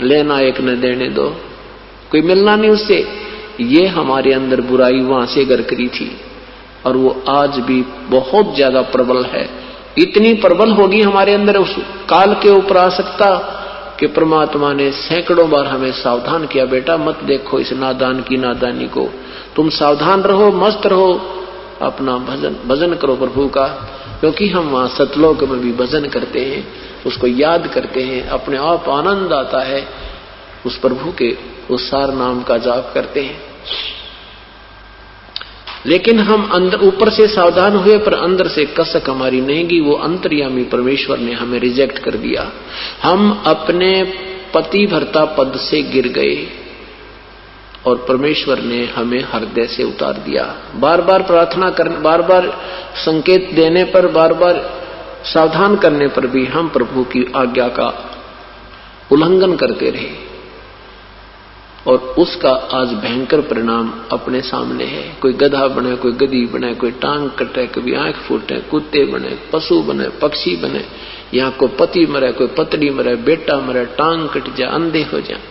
लेना एक न देने दो, कोई मिलना नहीं उससे। ये हमारे अंदर बुराई वहां से घर करी थी और वो आज भी बहुत ज्यादा प्रबल है। इतनी प्रबल होगी हमारे अंदर उस काल के ऊपर आसक्ता कि परमात्मा ने सैकड़ों बार हमें सावधान किया, बेटा मत देखो इस नादान की नादानी को, तुम सावधान रहो, मस्त रहो, अपना भजन करो प्रभु का। क्योंकि हम वहां सतलोक में भी भजन करते हैं, उसको याद करते हैं, अपने आप आनंद आता है, उस प्रभु के उस सार नाम का जाप करते हैं। लेकिन हम अंदर ऊपर से सावधान हुए पर अंदर से कसक हमारी नहीं गई। वो अंतर्यामी परमेश्वर ने हमें रिजेक्ट कर दिया। हम अपने पति भर्ता पद से गिर गए और परमेश्वर ने हमें हृदय से उतार दिया। बार बार प्रार्थना कर, बार बार संकेत देने पर, बार बार सावधान करने पर भी हम प्रभु की आज्ञा का उल्लंघन करते रहे और उसका आज भयंकर परिणाम अपने सामने है। कोई गधा बने, कोई गधी बने, कोई टांग कटे, कभी आंख फूटे, कुत्ते बने, पशु बने, पक्षी बने, यहाँ कोई पति मरे, कोई पत्नी मरे, बेटा मरे, टांग कट जाए, अंधे हो जाए।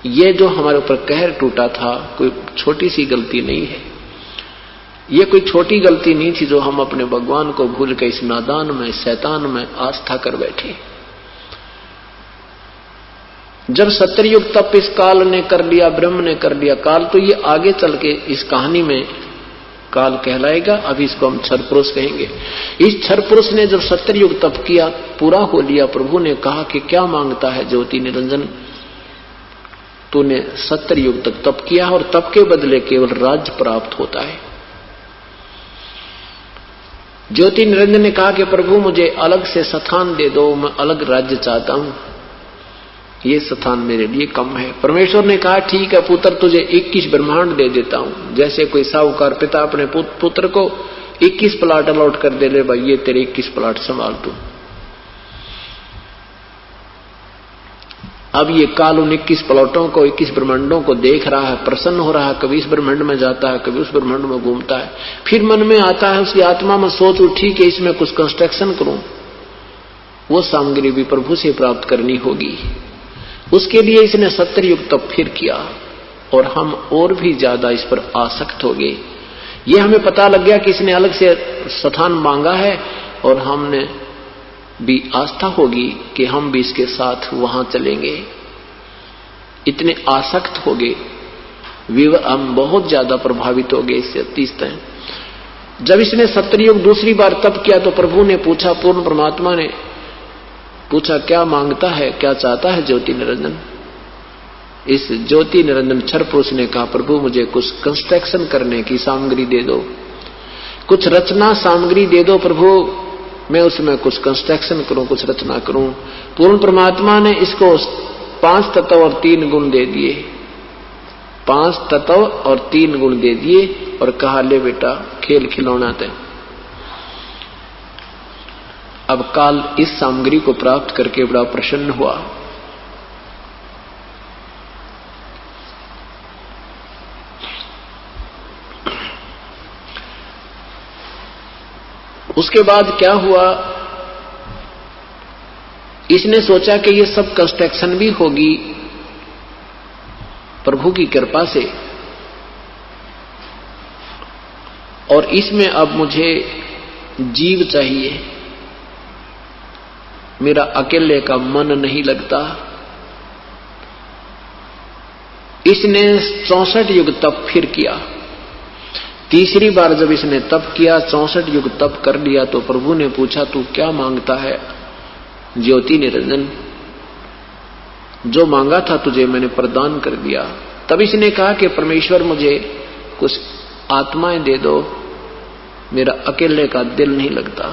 ये जो हमारे ऊपर कहर टूटा था, कोई छोटी सी गलती नहीं है। ये कोई छोटी गलती नहीं थी जो हम अपने भगवान को भूल के इस नादान में, शैतान में आस्था कर बैठे। जब सत्ययुग तप इस काल ने कर लिया, ब्रह्म ने कर लिया, काल तो ये आगे चल के इस कहानी में काल कहलाएगा। अभी इसको हम क्षर पुरुष कहेंगे। इस क्षर पुरुष ने जब सत्ययुग तप किया, पूरा हो लिया, प्रभु ने कहा कि क्या मांगता है ज्योति निरंजन, तूने 70 युग तक तप किया और तप के बदले केवल राज्य प्राप्त होता है। ज्योति निरंजन ने कहा कि प्रभु मुझे अलग से स्थान दे दो, मैं अलग राज्य चाहता हूं, ये स्थान मेरे लिए कम है। परमेश्वर ने कहा ठीक है पुत्र, तुझे 21 ब्रह्मांड दे देता हूं। जैसे कोई साहूकार पिता अपने पुत्र को 21 प्लाट अलॉट कर दे, ले भाई ये तेरे 21 प्लाट संभाल तू। अब ये काल उन 21 प्लॉटों को, 21 ब्रह्मांडों को देख रहा है, प्रसन्न हो रहा है। कभी इस ब्रह्मांड में जाता है, कभी उस ब्रह्मांड में घूमता है। फिर मन में आता है, उसकी आत्मा में सोच उठी कि इसमें कुछ कंस्ट्रक्शन करूं। वो सामग्री भी प्रभु से प्राप्त करनी होगी। उसके लिए इसने 70 युग तप फिर किया और हम और भी ज्यादा इस पर आसक्त हो गए। ये हमें पता लग गया कि इसने अलग से स्थान मांगा है और हमने भी आस्था होगी कि हम भी इसके साथ वहां चलेंगे। इतने आसक्त हो गए, हम बहुत ज्यादा प्रभावित हो गए इससे अतिशय। जब इसने 70 युग दूसरी बार तप किया तो प्रभु ने पूछा, पूर्ण परमात्मा ने पूछा क्या मांगता है, क्या चाहता है ज्योति निरंजन। इस ज्योति निरंजन क्षर पुरुष ने कहा प्रभु मुझे कुछ कंस्ट्रक्शन करने की सामग्री दे दो, कुछ रचना सामग्री दे दो प्रभु, मैं उसमें कुछ कंस्ट्रक्शन करूं, कुछ रचना करूं। पूर्ण परमात्मा ने इसको 5 तत्व और 3 गुण दे दिए, 5 तत्व और 3 गुण दे दिए और कहा ले बेटा खेल खिलौना दे। अब काल इस सामग्री को प्राप्त करके बड़ा प्रसन्न हुआ। उसके बाद क्या हुआ, इसने सोचा कि ये सब कंस्ट्रक्शन भी होगी प्रभु की कृपा से और इसमें अब मुझे जीव चाहिए, मेरा अकेले का मन नहीं लगता। इसने 64 युग तप फिर किया। तीसरी बार जब इसने तप किया, 64 युग तप कर लिया तो प्रभु ने पूछा तू क्या मांगता है ज्योति निरंजन, जो मांगा था तुझे मैंने प्रदान कर दिया। तब इसने कहा कि परमेश्वर मुझे कुछ आत्माएं दे दो, मेरा अकेले का दिल नहीं लगता।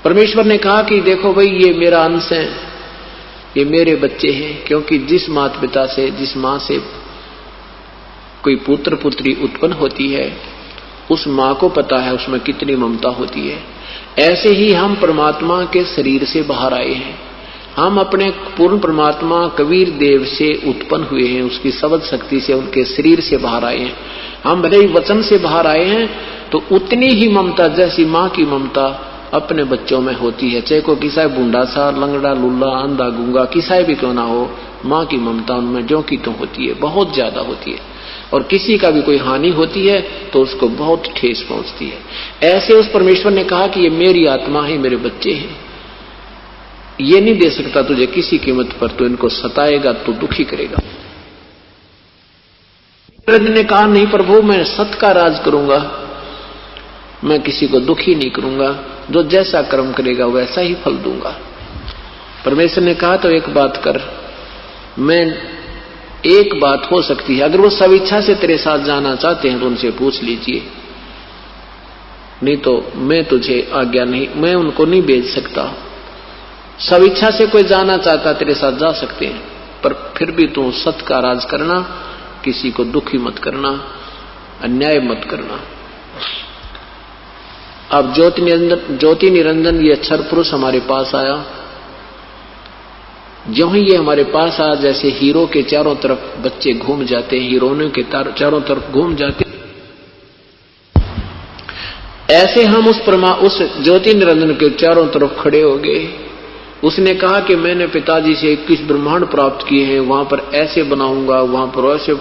परमेश्वर ने कहा कि देखो भाई ये मेरा अंश है, ये मेरे बच्चे हैं, क्योंकि जिस माता पिता से, जिस मां से कोई पुत्र पुत्री उत्पन्न होती है उस मां को पता है उसमें कितनी ममता होती है। ऐसे ही हम परमात्मा के शरीर से बाहर आए हैं, हम अपने पूर्ण परमात्मा कबीर देव से उत्पन्न हुए हैं, उसकी शब्द शक्ति से, उनके शरीर से बाहर आए हैं। हम भले ही वचन से बाहर आए हैं तो उतनी ही ममता जैसी मां की ममता अपने बच्चों में होती है, चाहे को किसा बूंदा सा, लंगड़ा, लुल्ला, अंधा, गूंगा, किसा भी क्यों ना हो, माँ की ममता उनमें ज्यों की त्यों होती है, बहुत ज्यादा होती है। और किसी का भी कोई हानि होती है तो उसको बहुत ठेस पहुंचती है। ऐसे उस परमेश्वर ने कहा कि ये मेरी आत्मा है, मेरे बच्चे हैं, ये नहीं दे सकता तुझे किसी कीमत पर, तो इनको सताएगा तो दुखी करेगा। इंद्र ने कहा नहीं प्रभु, मैं सत्य का राज करूंगा, मैं किसी को दुखी नहीं करूंगा, जो जैसा कर्म करेगा वैसा ही फल दूंगा। परमेश्वर ने कहा तो एक बात कर, मैं एक बात हो सकती है, अगर वो स्वेच्छा से तेरे साथ जाना चाहते हैं तो उनसे पूछ लीजिए, नहीं तो मैं तुझे आज्ञा नहीं, मैं उनको नहीं भेज सकता। स्वेच्छा से कोई जाना चाहता तेरे साथ जा सकते हैं, पर फिर भी तू सत्य का राज करना, किसी को दुखी मत करना, अन्याय मत करना। अब ज्योति निरंजन ये अक्षर पुरुष हमारे पास आया। ज्यों ही ये हमारे पास आया, जैसे हीरो के चारों तरफ बच्चे घूम जाते हैं, हीरोइनों के चारों तरफ घूम जाते, ऐसे हम उस ज्योति निरंजन के चारों तरफ खड़े हो गए। उसने कहा कि मैंने पिताजी से 21 ब्रह्मांड प्राप्त किए हैं, वहां पर ऐसे बनाऊंगा, वहां पर ऐसे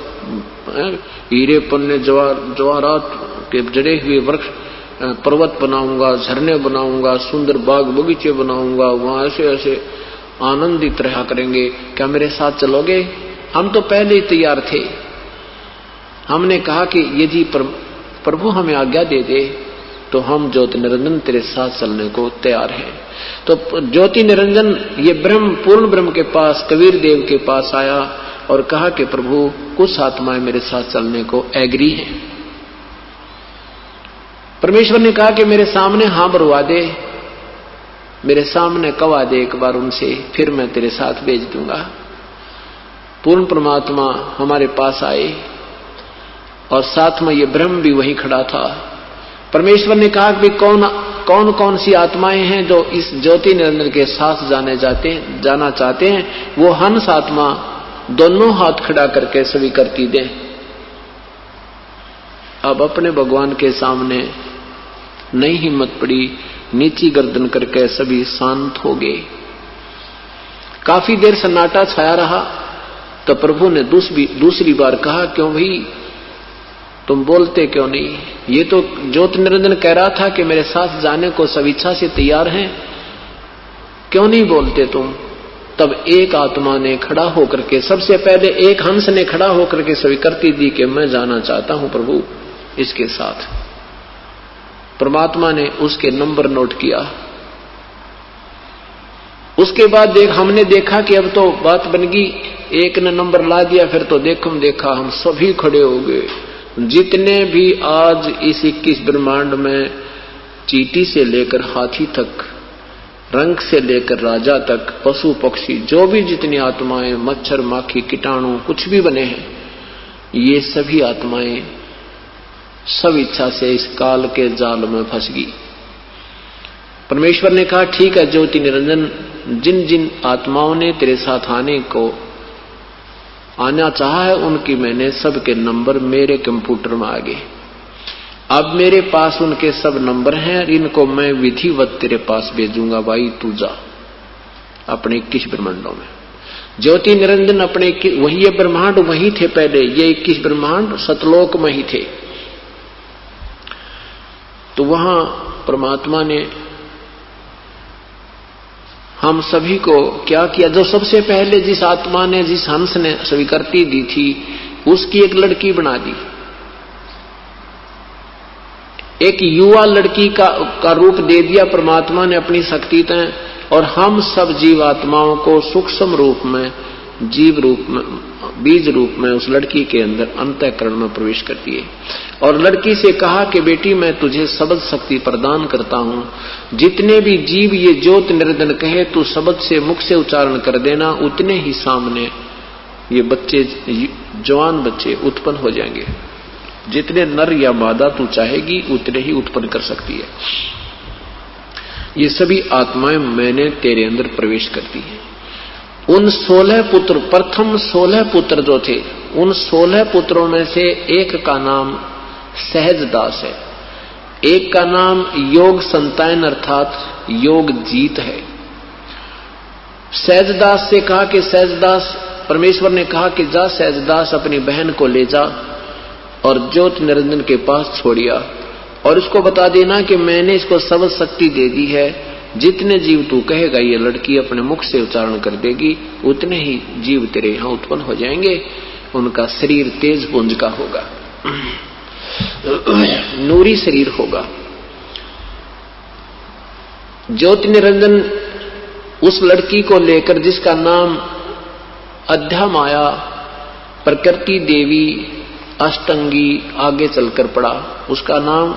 हीरे पन्ने जवाहरात के जड़े हुए वृक्ष पर्वत बनाऊंगा, झरने बनाऊंगा, सुंदर बाग बगीचे बनाऊंगा, वहां ऐसे ऐसे आनंदित रहा करेंगे, क्या मेरे साथ चलोगे? हम तो पहले ही तैयार थे। हमने कहा कि यदि प्रभु हमें आज्ञा दे दे तो हम ज्योति निरंजन तेरे साथ चलने को तैयार हैं। तो ज्योति निरंजन ये ब्रह्म, पूर्ण ब्रह्म के पास, कबीर देव के पास आया और कहा कि प्रभु कुछ आत्माएं मेरे साथ चलने को एग्री हैं। परमेश्वर ने कहा कि मेरे सामने हाँ भरवा दे, मेरे सामने कवा दे एक बार उनसे, फिर मैं तेरे साथ भेज दूंगा। पूर्ण परमात्मा हमारे पास आए और साथ में ये ब्रह्म भी वहीं खड़ा था। परमेश्वर ने कहा कि कौन कौन सी आत्माएं हैं जो इस ज्योति निरंजन के साथ जाना चाहते हैं, वो हंस आत्मा दोनों हाथ खड़ा करके स्वीकृति दें। अब अपने भगवान के सामने नई हिम्मत पड़ी, नीची गर्दन करके सभी शांत हो गए। काफी देर सन्नाटा छाया रहा, तो प्रभु ने दूसरी बार कहा, क्यों भाई तुम बोलते क्यों नहीं? ये तो ज्योति निरंजन कह रहा था कि मेरे साथ जाने को स्वेच्छा से तैयार हैं, क्यों नहीं बोलते तुम? तब एक आत्मा ने खड़ा होकर के, सबसे पहले एक हंस ने खड़ा होकर के स्वीकृति दी कि मैं जाना चाहता हूं प्रभु इसके साथ। परमात्मा ने उसके नंबर नोट किया। उसके बाद हमने देखा कि अब तो बात बन गई, एक ने नंबर ला दिया, फिर तो देखा हम सभी खड़े हो गए। जितने भी आज इस 21 ब्रह्मांड में चींटी से लेकर हाथी तक, रंग से लेकर राजा तक, पशु पक्षी, जो भी जितनी आत्माएं, मच्छर माखी कीटाणु कुछ भी बने हैं, ये सभी आत्माएं सब इच्छा से इस काल के जाल में फंस गई। परमेश्वर ने कहा ठीक है ज्योति निरंजन, जिन जिन आत्माओं ने तेरे साथ आना चाहा है उनकी मैंने सबके नंबर मेरे कंप्यूटर में आ गए। अब मेरे पास उनके सब नंबर हैं, इनको मैं विधिवत तेरे पास भेजूंगा। भाई तू जा अपने 21 ब्रह्मांडों में। ज्योति निरंजन अपने वही ये ब्रह्मांड वही थे पहले, ये 21 ब्रह्मांड सतलोक में ही थे। तो वहां परमात्मा ने हम सभी को क्या किया, जो सबसे पहले जिस आत्मा ने, जिस हंस ने स्वीकृति दी थी, उसकी एक लड़की बना दी, एक युवा लड़की का रूप दे दिया परमात्मा ने अपनी शक्ति तय, और हम सब जीवात्माओं को सूक्ष्म रूप में, जीव रूप में, बीज रूप में उस लड़की के अंदर अंतःकरण में प्रवेश कर दिए। और लड़की से कहा कि बेटी मैं तुझे शब्द शक्ति प्रदान करता हूं, जितने भी जीव ये ज्योति निरंजन कहे तू शब्द से मुख से उच्चारण कर देना, उतने ही सामने ये बच्चे, जवान बच्चे उत्पन्न हो जाएंगे। जितने नर या मादा तू चाहेगी उतने ही उत्पन्न कर सकती है। ये सभी आत्माएं मैंने तेरे अंदर प्रवेश करती हैं। उन 16 पुत्र, प्रथम 16 पुत्र जो थे, उन 16 पुत्रों में से एक का नाम सहजदास है, एक का नाम योग संतान अर्थात योग जीत है। सहजदास से कहा कि सहजदास परमेश्वर ने कहा कि जा सहजदास अपनी बहन को ले जा और ज्योति निरंजन के पास छोड़िया और इसको बता देना कि मैंने इसको सब शक्ति दे दी है, जितने जीव तू कहेगा ये लड़की अपने मुख से उच्चारण कर देगी, उतने ही जीव तेरे यहां उत्पन्न हो जाएंगे। उनका शरीर तेज पुंज का होगा, नूरी शरीर होगा। ज्योति निरंजन उस लड़की को लेकर, जिसका नाम अध्यामाया, प्रकृति देवी, अष्टंगी आगे चलकर पड़ा, उसका नाम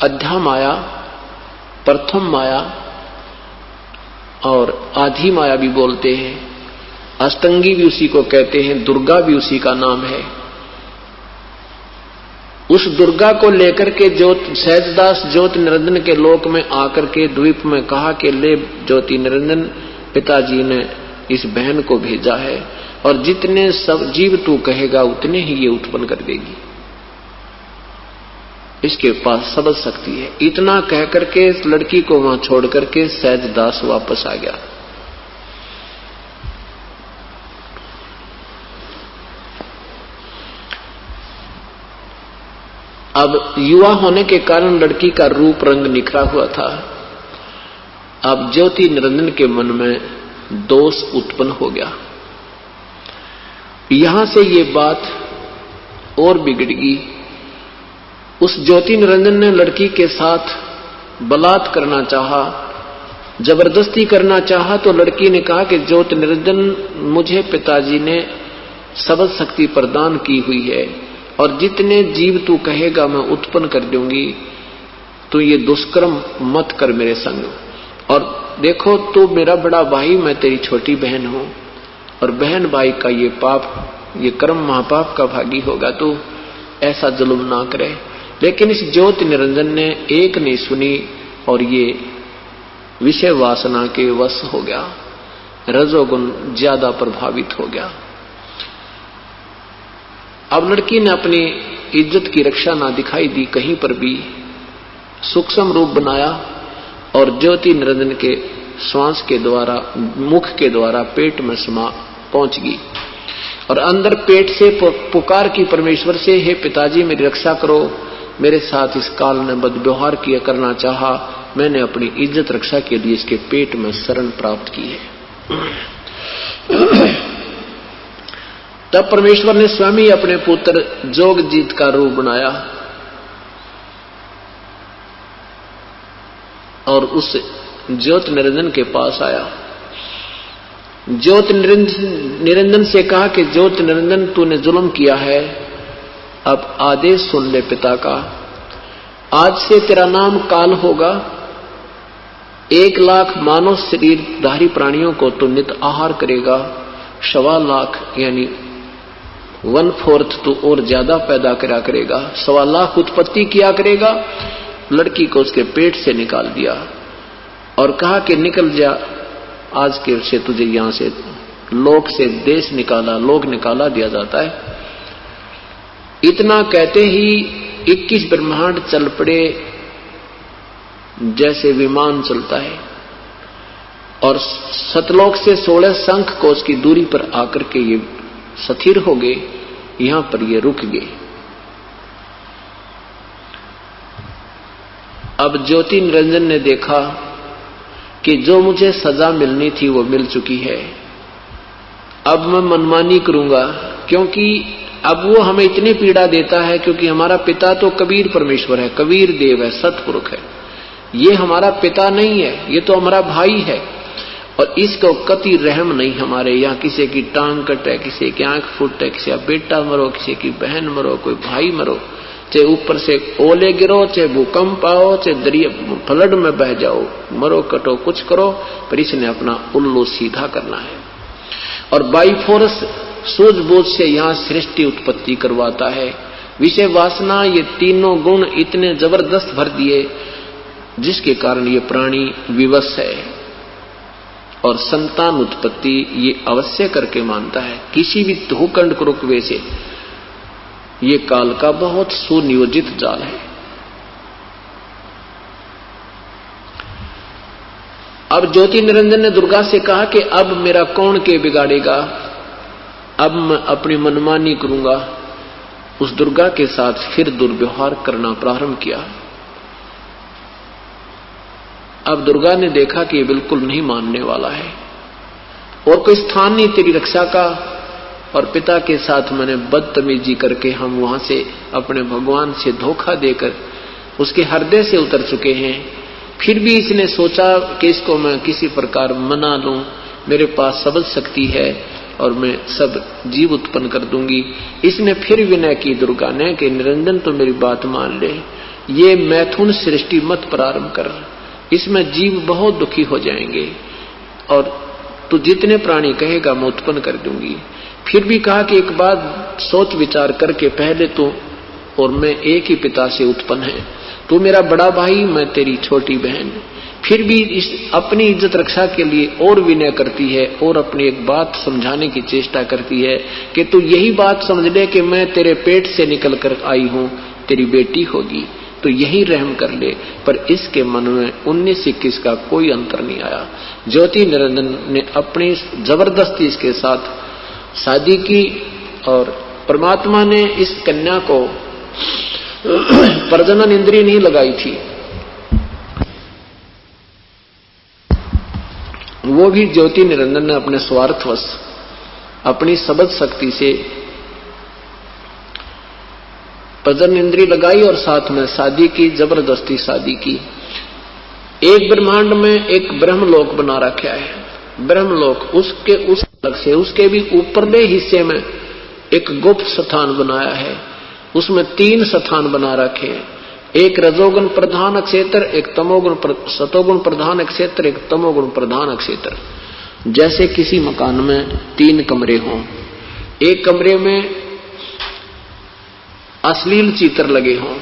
अध्यामाया, प्रथम माया और आधी माया भी बोलते हैं, अष्टंगी भी उसी को कहते हैं, दुर्गा भी उसी का नाम है। उस दुर्गा को लेकर के सहजदास ज्योति निरंजन के लोक में आकर के द्वीप में कहा कि ले ज्योति निरंजन, पिताजी ने इस बहन को भेजा है और जितने सब जीव तू कहेगा उतने ही ये उत्पन्न कर देगी, इसके पास सब शक्ति है। इतना कह करके इस लड़की को वहां छोड़ करके सहजदास वापस आ गया। अब युवा होने के कारण लड़की का रूप रंग निखरा हुआ था। अब ज्योति निरंजन के मन में दोष उत्पन्न हो गया। यहां से ये बात और बिगड़ गई। उस ज्योति निरंजन ने लड़की के साथ बलात् करना चाहा, जबरदस्ती करना चाहा, तो लड़की ने कहा कि ज्योति निरंजन, मुझे पिताजी ने सबद शक्ति प्रदान की हुई है और जितने जीव तू कहेगा मैं उत्पन्न कर दूंगी, तू ये दुष्कर्म मत कर मेरे संग। और देखो, तू मेरा बड़ा भाई, मैं तेरी छोटी बहन हूं और बहन भाई का ये पाप, ये कर्म महापाप का भागी होगा, तू ऐसा जुल्म ना करे। लेकिन इस ज्योति निरंजन ने एक नहीं सुनी और ये विषय वासना के वश हो गया, रजोगुण ज्यादा प्रभावित हो गया। अब लड़की ने अपनी इज्जत की रक्षा ना दिखाई दी, कहीं पर भी सूक्ष्म रूप बनाया और ज्योति निरंजन के श्वास के द्वारा, मुख के द्वारा पेट में समा पहुंच गई और अंदर पेट से पुकार की परमेश्वर से, हे पिताजी मेरी रक्षा करो, मेरे साथ इस काल ने बदव्यवहार किया करना चाहा, मैंने अपनी इज्जत रक्षा के लिए इसके पेट में शरण प्राप्त की है। तब परमेश्वर ने स्वयं ही अपने पुत्र जोगजीत का रूप बनाया और उस ज्योति निरंजन के पास आया। ज्योति निरंजन से कहा कि ज्योति निरंजन, तूने जुल्म किया है, अब आदेश सुन ले पिता का। आज से तेरा नाम काल होगा। 1 लाख मानव शरीरधारी प्राणियों को तो नित आहार करेगा, 1.25 लाख यानी 1/4 तो और ज्यादा पैदा करा करेगा, 1.25 लाख उत्पत्ति किया करेगा। लड़की को उसके पेट से निकाल दिया और कहा कि निकल जा, आज के से तुझे यहां से लोक से देश निकाला, लोक निकाला दिया जाता है। इतना कहते ही 21 ब्रह्मांड चल पड़े जैसे विमान चलता है और सतलोक से 16 शंख कोश की दूरी पर आकर के ये स्थिर हो गए, यहां पर ये रुक गए। अब ज्योति निरंजन ने देखा कि जो मुझे सजा मिलनी थी वो मिल चुकी है, अब मैं मनमानी करूंगा, क्योंकि अब वो हमें इतनी पीड़ा देता है, क्योंकि हमारा पिता तो कबीर परमेश्वर है, कबीर देव है, सतपुरुष है। ये हमारा पिता नहीं है, ये तो हमारा भाई है और इसको कति रहम नहीं हमारे। यहाँ किसी की टांग कटे, किसी की आंख फूटे, किसी का बेटा मरो, किसी की बहन मरो, कोई भाई मरो, चाहे ऊपर से ओले गिरो, चाहे भूकंप आओ, चाहे दरिया फ्लड में बह जाओ, मरो कटो कुछ करो, पर इसने अपना उल्लू सीधा करना है और बाई फोर्स सूझबूझ से यहाँ सृष्टि उत्पत्ति करवाता है। विषय वासना, ये तीनों गुण इतने जबरदस्त भर दिए जिसके कारण ये प्राणी विवश है और संतान उत्पत्ति ये अवश्य करके मानता है। किसी भी धूखंड रुकवे से ये काल का बहुत सुनियोजित जाल है। अब ज्योति निरंजन ने दुर्गा से कहा कि अब मेरा कौन के बिगाड़ेगा, अब मैं अपनी मनमानी करूंगा। उस दुर्गा के साथ फिर दुर्व्यवहार करना प्रारंभ किया। अब दुर्गा ने देखा कि ये बिल्कुल नहीं मानने वाला है और कोई स्थान नहीं तेरी रक्षा का, और पिता के साथ मैंने बदतमीजी करके हम वहां से अपने भगवान से धोखा देकर उसके हृदय से उतर चुके हैं। फिर भी इसने सोचा कि इसको मैं किसी प्रकार मना लूं, मेरे पास शब्द शक्ति है और मैं सब जीव उत्पन्न कर दूंगी। इसने फिर विनय की दुर्गा ने कि निरंजन तो मेरी बात मान ले, ये मैथुन सृष्टि मत प्रारंभ कर, इसमें जीव बहुत दुखी हो जाएंगे और तू जितने प्राणी कहेगा मैं उत्पन्न कर दूंगी। फिर भी कहा कि एक बात सोच विचार करके, पहले तो और मैं एक ही पिता से उत्पन्न है, तू मेरा बड़ा भाई, मैं तेरी छोटी बहन। फिर भी इस अपनी इज्जत रक्षा के लिए और विनय करती है और अपनी एक बात समझाने की चेष्टा करती है कि तू यही बात समझ ले कि मैं तेरे पेट से निकल कर आई हूं, तेरी बेटी होगी, तो यही रहम कर ले। पर इसके मन में 19-21 का कोई अंतर नहीं आया। ज्योति निरंजन ने अपनी जबरदस्ती इसके साथ शादी की और परमात्मा ने इस कन्या को प्रजनन इंद्रिय नहीं लगाई थी, वो भी ज्योति निरंजन ने अपने स्वार्थवश अपनी शब्द शक्ति से प्रजनन इंद्रिय लगाई और साथ में शादी की, जबरदस्ती शादी की। एक ब्रह्मांड में एक ब्रह्मलोक बना रखा है। ब्रह्मलोक उसके उस अलग से उसके भी ऊपरले हिस्से में एक गुप्त स्थान बनाया है, उसमें 3 स्थान बना रखे हैं। एक रजोगुण प्रधान क्षेत्र, एक सतोगुण प्रधान क्षेत्र, एक तमोगुण प्रधान क्षेत्र। जैसे किसी मकान में 3 कमरे हों, एक कमरे में अश्लील चित्र लगे हों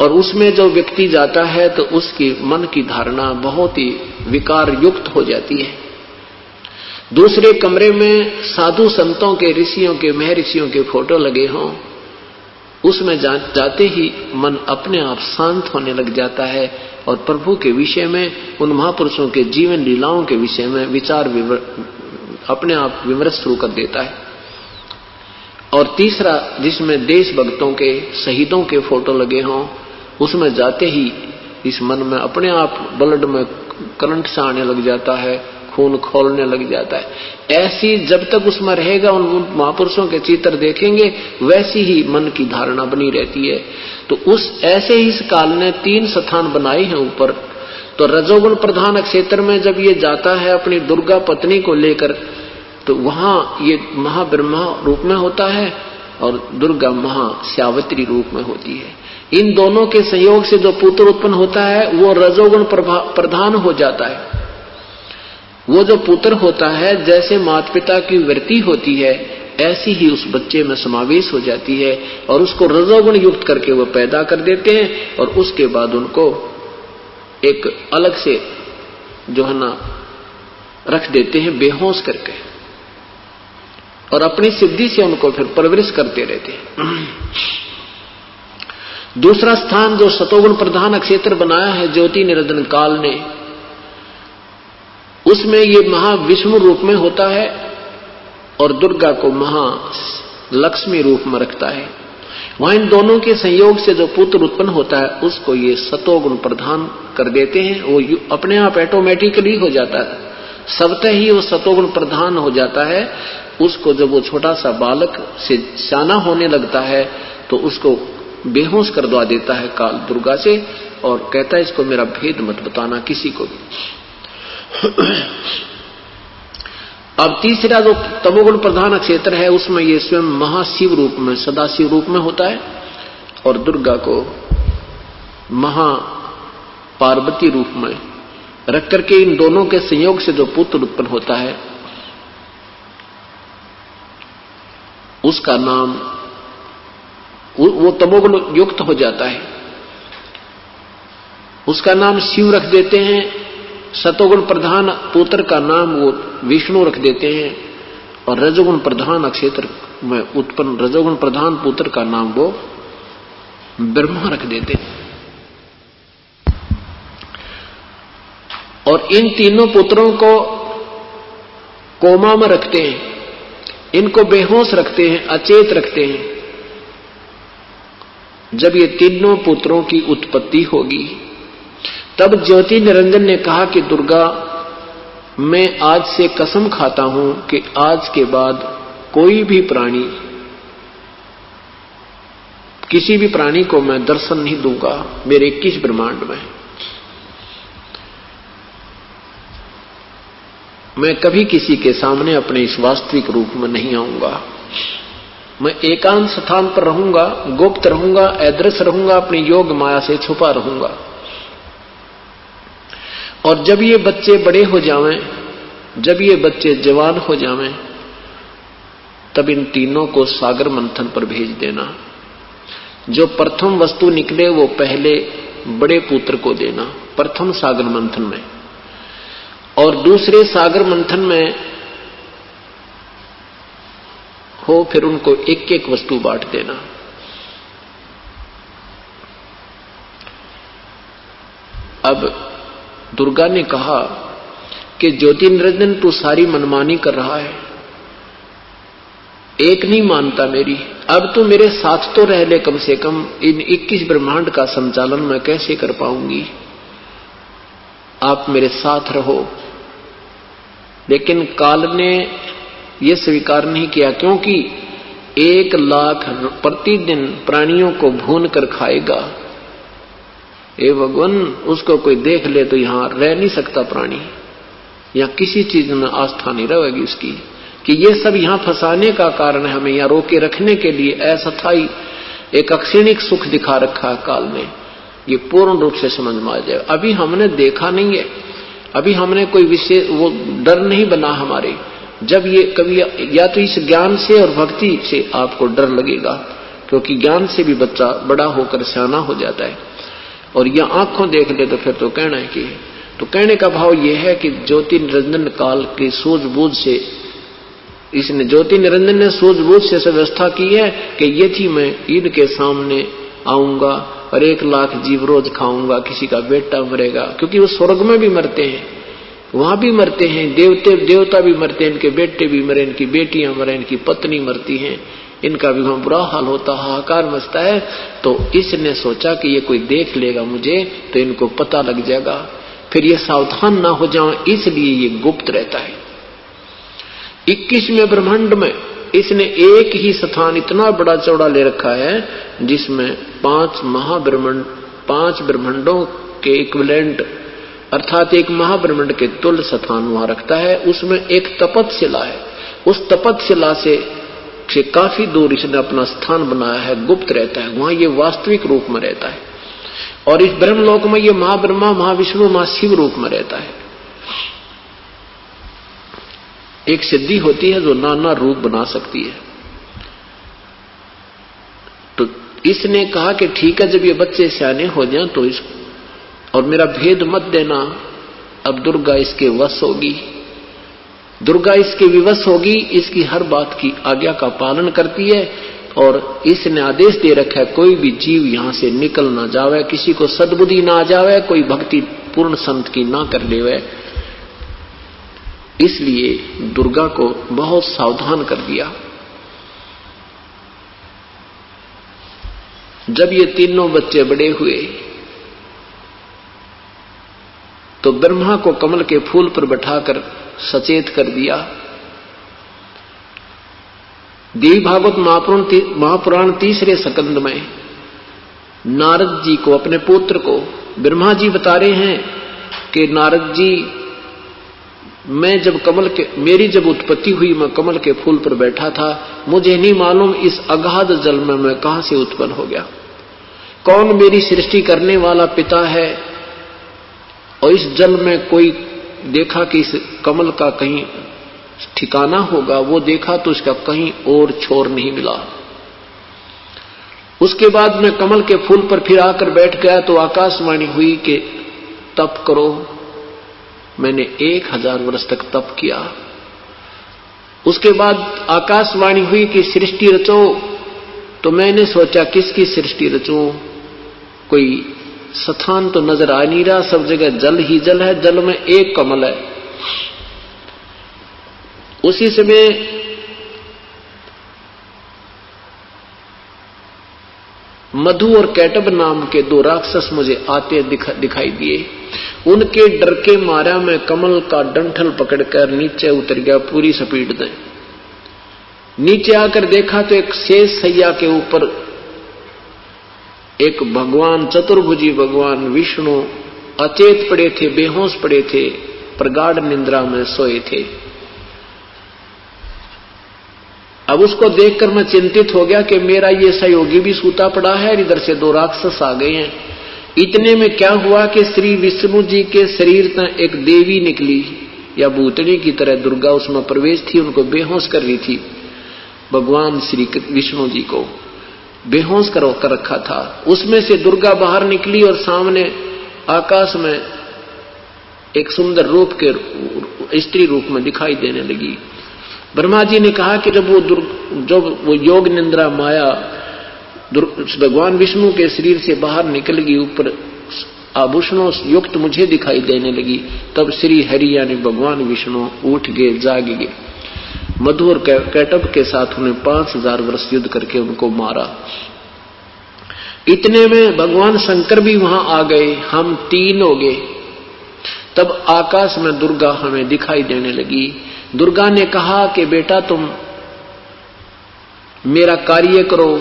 और उसमें जो व्यक्ति जाता है तो उसकी मन की धारणा बहुत ही विकार युक्त हो जाती है। दूसरे कमरे में साधु संतों के, ऋषियों के, महर्षियों के फोटो लगे हों, उसमें जाते ही मन अपने आप शांत होने लग जाता है और प्रभु के विषय में, उन महापुरुषों के जीवन लीलाओं के विषय में विचार अपने आप विमर्श शुरू कर देता है। और तीसरा जिसमें देश भक्तों के, शहीदों के फोटो लगे हों, उसमें जाते ही इस मन में अपने आप ब्लड में करंट सा आने लग जाता है, खून खोलने लग जाता है। ऐसी जब तक उसमें रहेगा, उन महापुरुषों के चित्र देखेंगे, वैसी ही मन की धारणा बनी रहती है। तो उस ऐसे ही इस काल ने 3 स्थान बनाए हैं ऊपर। तो रजोगुण प्रधान क्षेत्र में जब ये जाता है अपनी दुर्गा पत्नी को लेकर, तो वहां ये महाब्रह्मा रूप में होता है और दुर्गा महाश्यावत्री रूप में होती है। इन दोनों के संयोग से जो पुत्र उत्पन्न होता है वो रजोगुण प्रधान हो जाता है। वो जो पुत्र होता है, जैसे माता पिता की वृत्ति होती है, ऐसी ही उस बच्चे में समावेश हो जाती है और उसको रजोगुण युक्त करके वो पैदा कर देते हैं और उसके बाद उनको एक अलग से जो है ना रख देते हैं बेहोश करके, और अपनी सिद्धि से उनको फिर परवरिश करते रहते हैं। दूसरा स्थान जो सतोगुण प्रधान क्षेत्र बनाया है ज्योति निरंजन काल ने, उसमें ये महाविष्णु रूप में होता है और दुर्गा को महालक्ष्मी रूप में रखता है। वहां इन दोनों के संयोग से जो पुत्र उत्पन्न होता है उसको ये सतोगुण प्रधान कर देते हैं। वो अपने आप ऑटोमेटिकली हो जाता है, सबतः ही वो सतोगुण प्रधान हो जाता है। उसको जब वो छोटा सा बालक से सियाना होने लगता है तो उसको बेहोश कर दवा देता है काल दुर्गा से और कहता है इसको मेरा भेद मत बताना किसी को भी। अब तीसरा जो तमोगुण प्रधान क्षेत्र है उसमें ये स्वयं महाशिव रूप में, सदाशिव रूप में होता है और दुर्गा को महा पार्वती रूप में रख करके इन दोनों के संयोग से जो पुत्र उत्पन्न होता है उसका नाम, वो तमोगुण युक्त हो जाता है, उसका नाम शिव रख देते हैं। सतोगुण प्रधान पुत्र का नाम वो विष्णु रख देते हैं और रजोगुण प्रधान क्षेत्र में उत्पन्न रजोगुण प्रधान पुत्र का नाम वो ब्रह्मा रख देते हैं। और इन तीनों पुत्रों को कोमा में रखते हैं, इनको बेहोश रखते हैं, अचेत रखते हैं। जब ये तीनों पुत्रों की उत्पत्ति होगी तब ज्योति निरंजन ने कहा कि दुर्गा, मैं आज से कसम खाता हूं कि आज के बाद कोई भी प्राणी, किसी भी प्राणी को मैं दर्शन नहीं दूंगा मेरे 21 ब्रह्मांड में। मैं कभी किसी के सामने अपने इस वास्तविक रूप में नहीं आऊंगा। मैं एकांत स्थान पर रहूंगा, गुप्त रहूंगा, अदृश्य रहूंगा, अपनी योग माया से छुपा रहूंगा। और जब ये बच्चे बड़े हो जावें, जब ये बच्चे जवान हो जावें, तब इन तीनों को सागर मंथन पर भेज देना। जो प्रथम वस्तु निकले वो पहले बड़े पुत्र को देना, प्रथम सागर मंथन में, और दूसरे सागर मंथन में हो फिर उनको एक एक वस्तु बांट देना। अब दुर्गा ने कहा कि ज्योति निरंजन तू सारी मनमानी कर रहा है, एक नहीं मानता मेरी, अब तू मेरे साथ तो रह ले, कम से कम इन 21 ब्रह्मांड का संचालन मैं कैसे कर पाऊंगी, आप मेरे साथ रहो। लेकिन काल ने यह स्वीकार नहीं किया, क्योंकि 1 लाख प्रतिदिन प्राणियों को भून कर खाएगा। ए भगवान, उसको कोई देख ले तो यहां रह नहीं सकता प्राणी, या किसी चीज में आस्था नहीं रहेगी उसकी, कि ये सब यहां फंसाने का कारण है, हमें यहां रोके रखने के लिए अस्थायी एक अक्षणिक सुख दिखा रखा है काल ने। ये पूर्ण रूप से समझ में आ जाए। अभी हमने देखा नहीं है, अभी हमने कोई विशेष वो डर नहीं बना हमारे। जब ये कभी, या तो इस ज्ञान से और भक्ति से आपको डर लगेगा, क्योंकि ज्ञान से भी बच्चा बड़ा होकर सियाना हो जाता है, और यह आंखों देख ले तो फिर तो कहना है कि, तो कहने का भाव यह है कि ज्योति निरंजन काल की सूझबूझ से, इसने ज्योति निरंजन ने सूझबूझ से व्यवस्था की है कि ये थी मैं इनके सामने आऊंगा और 1 लाख जीव रोज खाऊंगा, किसी का बेटा मरेगा, क्योंकि वो स्वर्ग में भी मरते हैं, वहां भी मरते हैं, देवता भी मरते हैं, इनके बेटे भी मरे, इनकी बेटियां मरे, इनकी पत्नी मरती हैं, इनका भी वहां बुरा हाल होता, हाहाकार मचता है। तो इसने सोचा कि ये कोई देख लेगा मुझे तो इनको पता लग जाएगा, फिर ये सावधान ना हो जाऊं, इसलिए ये गुप्त रहता है। 21वें ब्रह्मांड में इसने एक ही स्थान इतना बड़ा चौड़ा ले रखा है जिसमें 5 महाब्रह्मांड, 5 ब्रह्मांडों के इक्विवेलेंट, अर्थात एक महाब्रह्मांड के तुल्य स्थान वहां रखता है। उसमें एक तपतशिला है, उस तपतशिला से काफी दूर इसने अपना स्थान बनाया है, गुप्त रहता है, वहां ये वास्तविक रूप में रहता है। और इस ब्रह्मलोक में ये महाब्रह्मा, महाविष्णु, महाशिव रूप में रहता है। एक सिद्धि होती है जो नाना रूप बना सकती है। तो इसने कहा कि ठीक है, जब ये बच्चे सियाने हो जाएं तो इस, और मेरा भेद मत देना। अब दुर्गा इसके वश होगी, दुर्गा इसके विवश होगी, इसकी हर बात की आज्ञा का पालन करती है। और इसने आदेश दे रखा है कोई भी जीव यहां से निकल ना जावे, किसी को सद्बुद्धि ना आ जावे, कोई भक्ति पूर्ण संत की ना कर लेवे। इसलिए दुर्गा को बहुत सावधान कर दिया। जब ये तीनों बच्चे बड़े हुए तो ब्रह्मा को कमल के फूल पर बैठाकर सचेत कर दिया। देवी भागवत महापुराण 3रे स्कंद में नारद जी को, अपने पुत्र को ब्रह्मा जी बता रहे हैं कि नारद जी, मैं जब मेरी जब उत्पत्ति हुई, मैं कमल के फूल पर बैठा था, मुझे नहीं मालूम इस अगाध जल में मैं कहां से उत्पन्न हो गया, कौन मेरी सृष्टि करने वाला पिता है। और इस जल में कोई देखा कि इस कमल का कहीं ठिकाना होगा, वो देखा तो इसका कहीं और छोर नहीं मिला। उसके बाद मैं कमल के फूल पर फिर आकर बैठ गया तो आकाशवाणी हुई कि तप करो। मैंने 1000 वर्ष तक तप किया। उसके बाद आकाशवाणी हुई कि सृष्टि रचो, तो मैंने सोचा किसकी सृष्टि रचूं, कोई स्थान तो नजर आ नहीं रहा, सब जगह जल ही जल है, जल में एक कमल है। उसी समय मधु और कैटब नाम के दो राक्षस मुझे आते दिखाई दिए। उनके डर के मारा मैं कमल का डंठल पकड़कर नीचे उतर गया पूरी स्पीड में। नीचे आकर देखा तो एक शेष सैया के ऊपर एक भगवान, चतुर्भुजी भगवान विष्णु अचेत पड़े थे, बेहोश पड़े थे, प्रगाढ़ निद्रा में सोए थे। अब उसको देखकर मैं चिंतित हो गया कि मेरा ये सहयोगी भी सूता पड़ा है और इधर से दो राक्षस आ गए हैं। इतने में क्या हुआ कि श्री विष्णु जी के शरीर में एक देवी निकली, या भूतनी की तरह दुर्गा उसमें प्रवेश थी, उनको बेहोश कर रही थी। भगवान श्री विष्णु जी को बेहोश कर रखा था। उसमें से दुर्गा बाहर निकली और सामने आकाश में एक सुंदर रूप के स्त्री रूप में दिखाई देने लगी। ब्रह्मा जी ने कहा कि जब वो योग निंद्रा माया भगवान विष्णु के शरीर से बाहर निकल गई, ऊपर आभूषणों युक्त मुझे दिखाई देने लगी, तब श्री हरि यानी भगवान विष्णु उठ गए, जाग गए। मधु और कैटब के साथ उन्हें 5000 वर्ष युद्ध करके उनको मारा। इतने में भगवान शंकर भी वहां आ गए, हम 3 हो गए। तब आकाश में दुर्गा हमें दिखाई देने लगी। दुर्गा ने कहा कि बेटा तुम मेरा कार्य करो,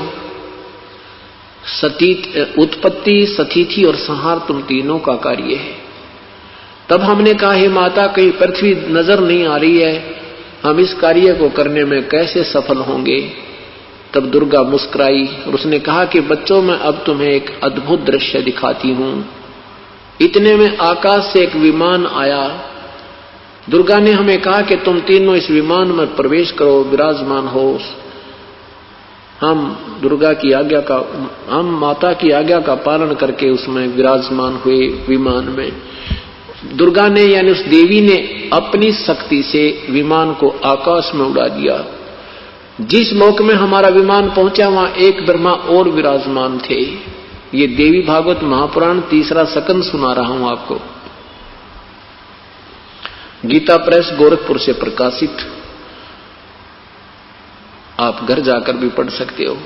उत्पत्ति, सतीथि और संहार तुम तीनों का कार्य है। तब हमने कहा हे माता, कहीं पृथ्वी नजर नहीं आ रही है, हम इस कार्य को करने में कैसे सफल होंगे। तब दुर्गा मुस्कुराई और उसने कहा कि बच्चों मैं अब तुम्हें एक अद्भुत दृश्य दिखाती हूं। इतने में आकाश से एक विमान आया। दुर्गा ने हमें कहा कि तुम तीनों इस विमान में प्रवेश करो, विराजमान हो। हम माता की आज्ञा का पालन करके उसमें विराजमान हुए विमान में। दुर्गा ने यानी उस देवी ने अपनी शक्ति से विमान को आकाश में उड़ा दिया। जिस लोक में हमारा विमान पहुंचा वहां एक ब्रह्मा और विराजमान थे। ये देवी भागवत महापुराण 3रा सकंद सुना रहा हूं आपको। गीता प्रेस गोरखपुर से प्रकाशित, आप घर जाकर भी पढ़ सकते हो।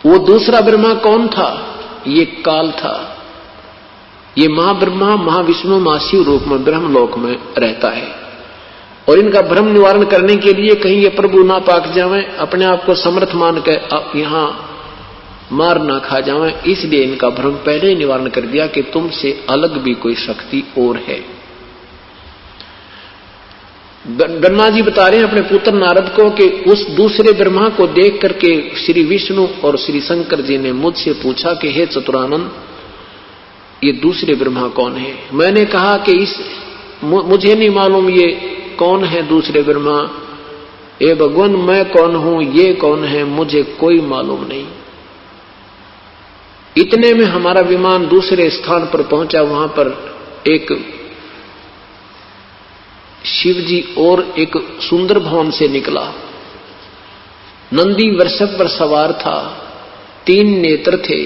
वो दूसरा ब्रह्मा कौन था? ये काल था। ये महाब्रह्मा महाविष्णु महाशिव रूप में ब्रह्मलोक में रहता है और इनका भ्रम निवारण करने के लिए कहीं ये प्रभु ना पाक जावे, अपने आप को समर्थ मान के यहां मार ना खा जावे, इसलिए इनका भ्रम पहले ही निवारण कर दिया कि तुमसे अलग भी कोई शक्ति और है। ब्रह्मा जी बता रहे हैं अपने पुत्र नारद को कि उस दूसरे ब्रह्मा को देख करके श्री विष्णु और श्री शंकर जी ने मुझसे पूछा कि हे चतुरानंद, ये दूसरे ब्रह्मा कौन है? मैंने कहा कि मुझे नहीं मालूम ये कौन है दूसरे ब्रह्मा। ए भगवान, मैं कौन हूं, ये कौन है, मुझे कोई मालूम नहीं। इतने में हमारा विमान दूसरे स्थान पर पहुंचा। वहां पर एक शिवजी और एक सुंदर भवन से निकला। नंदी वृषभ पर सवार था, 3 नेत्र थे।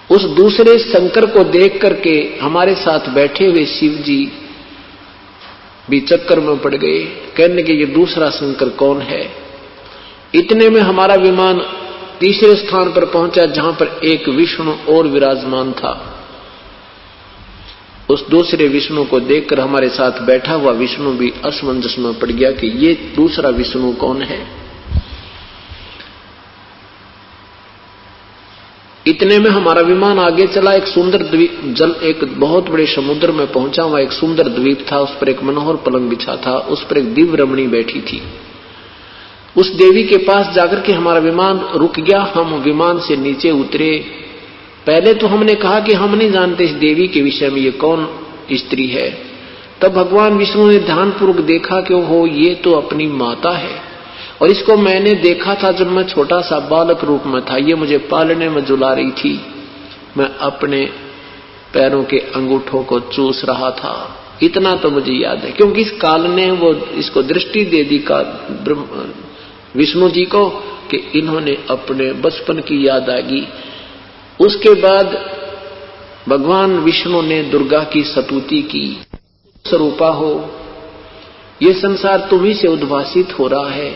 उस दूसरे शंकर को देख करके हमारे साथ बैठे हुए शिवजी भी चक्कर में पड़ गए, कहने के ये दूसरा शंकर कौन है। इतने में हमारा विमान तीसरे स्थान पर पहुंचा जहां पर एक विष्णु और विराजमान था। उस दूसरे विष्णु को देखकर हमारे साथ बैठा हुआ विष्णु भी असमंजस में पड़ गया कि ये दूसरा विष्णु कौन है। इतने में हमारा विमान आगे चला। एक सुंदर द्वीप, एक बहुत बड़े समुद्र में पहुंचा। वहां एक सुंदर द्वीप था, उस पर एक मनोहर पलंग बिछा था, उस पर एक दिव्य रमणी बैठी थी। उस देवी के पास जाकर के हमारा विमान रुक गया। हम विमान से नीचे उतरे। पहले तो हमने कहा कि हम नहीं जानते इस देवी के विषय में, ये कौन स्त्री है। तब भगवान विष्णु ने ध्यानपूर्वक देखा कि हो ये तो अपनी माता है, और इसको मैंने देखा था जब मैं छोटा सा बालक रूप में था। ये मुझे पालने में झुला रही थी, मैं अपने पैरों के अंगूठों को चूस रहा था। इतना तो मुझे याद है, क्योंकि इस काल ने वो इसको दृष्टि दे दी का विष्णु जी को, कि इन्होंने अपने बचपन की याद आ गई। उसके बाद भगवान विष्णु ने दुर्गा की स्तुति की, स्वरूपा हो, ये संसार तुम्ही से उद्भासित हो रहा है।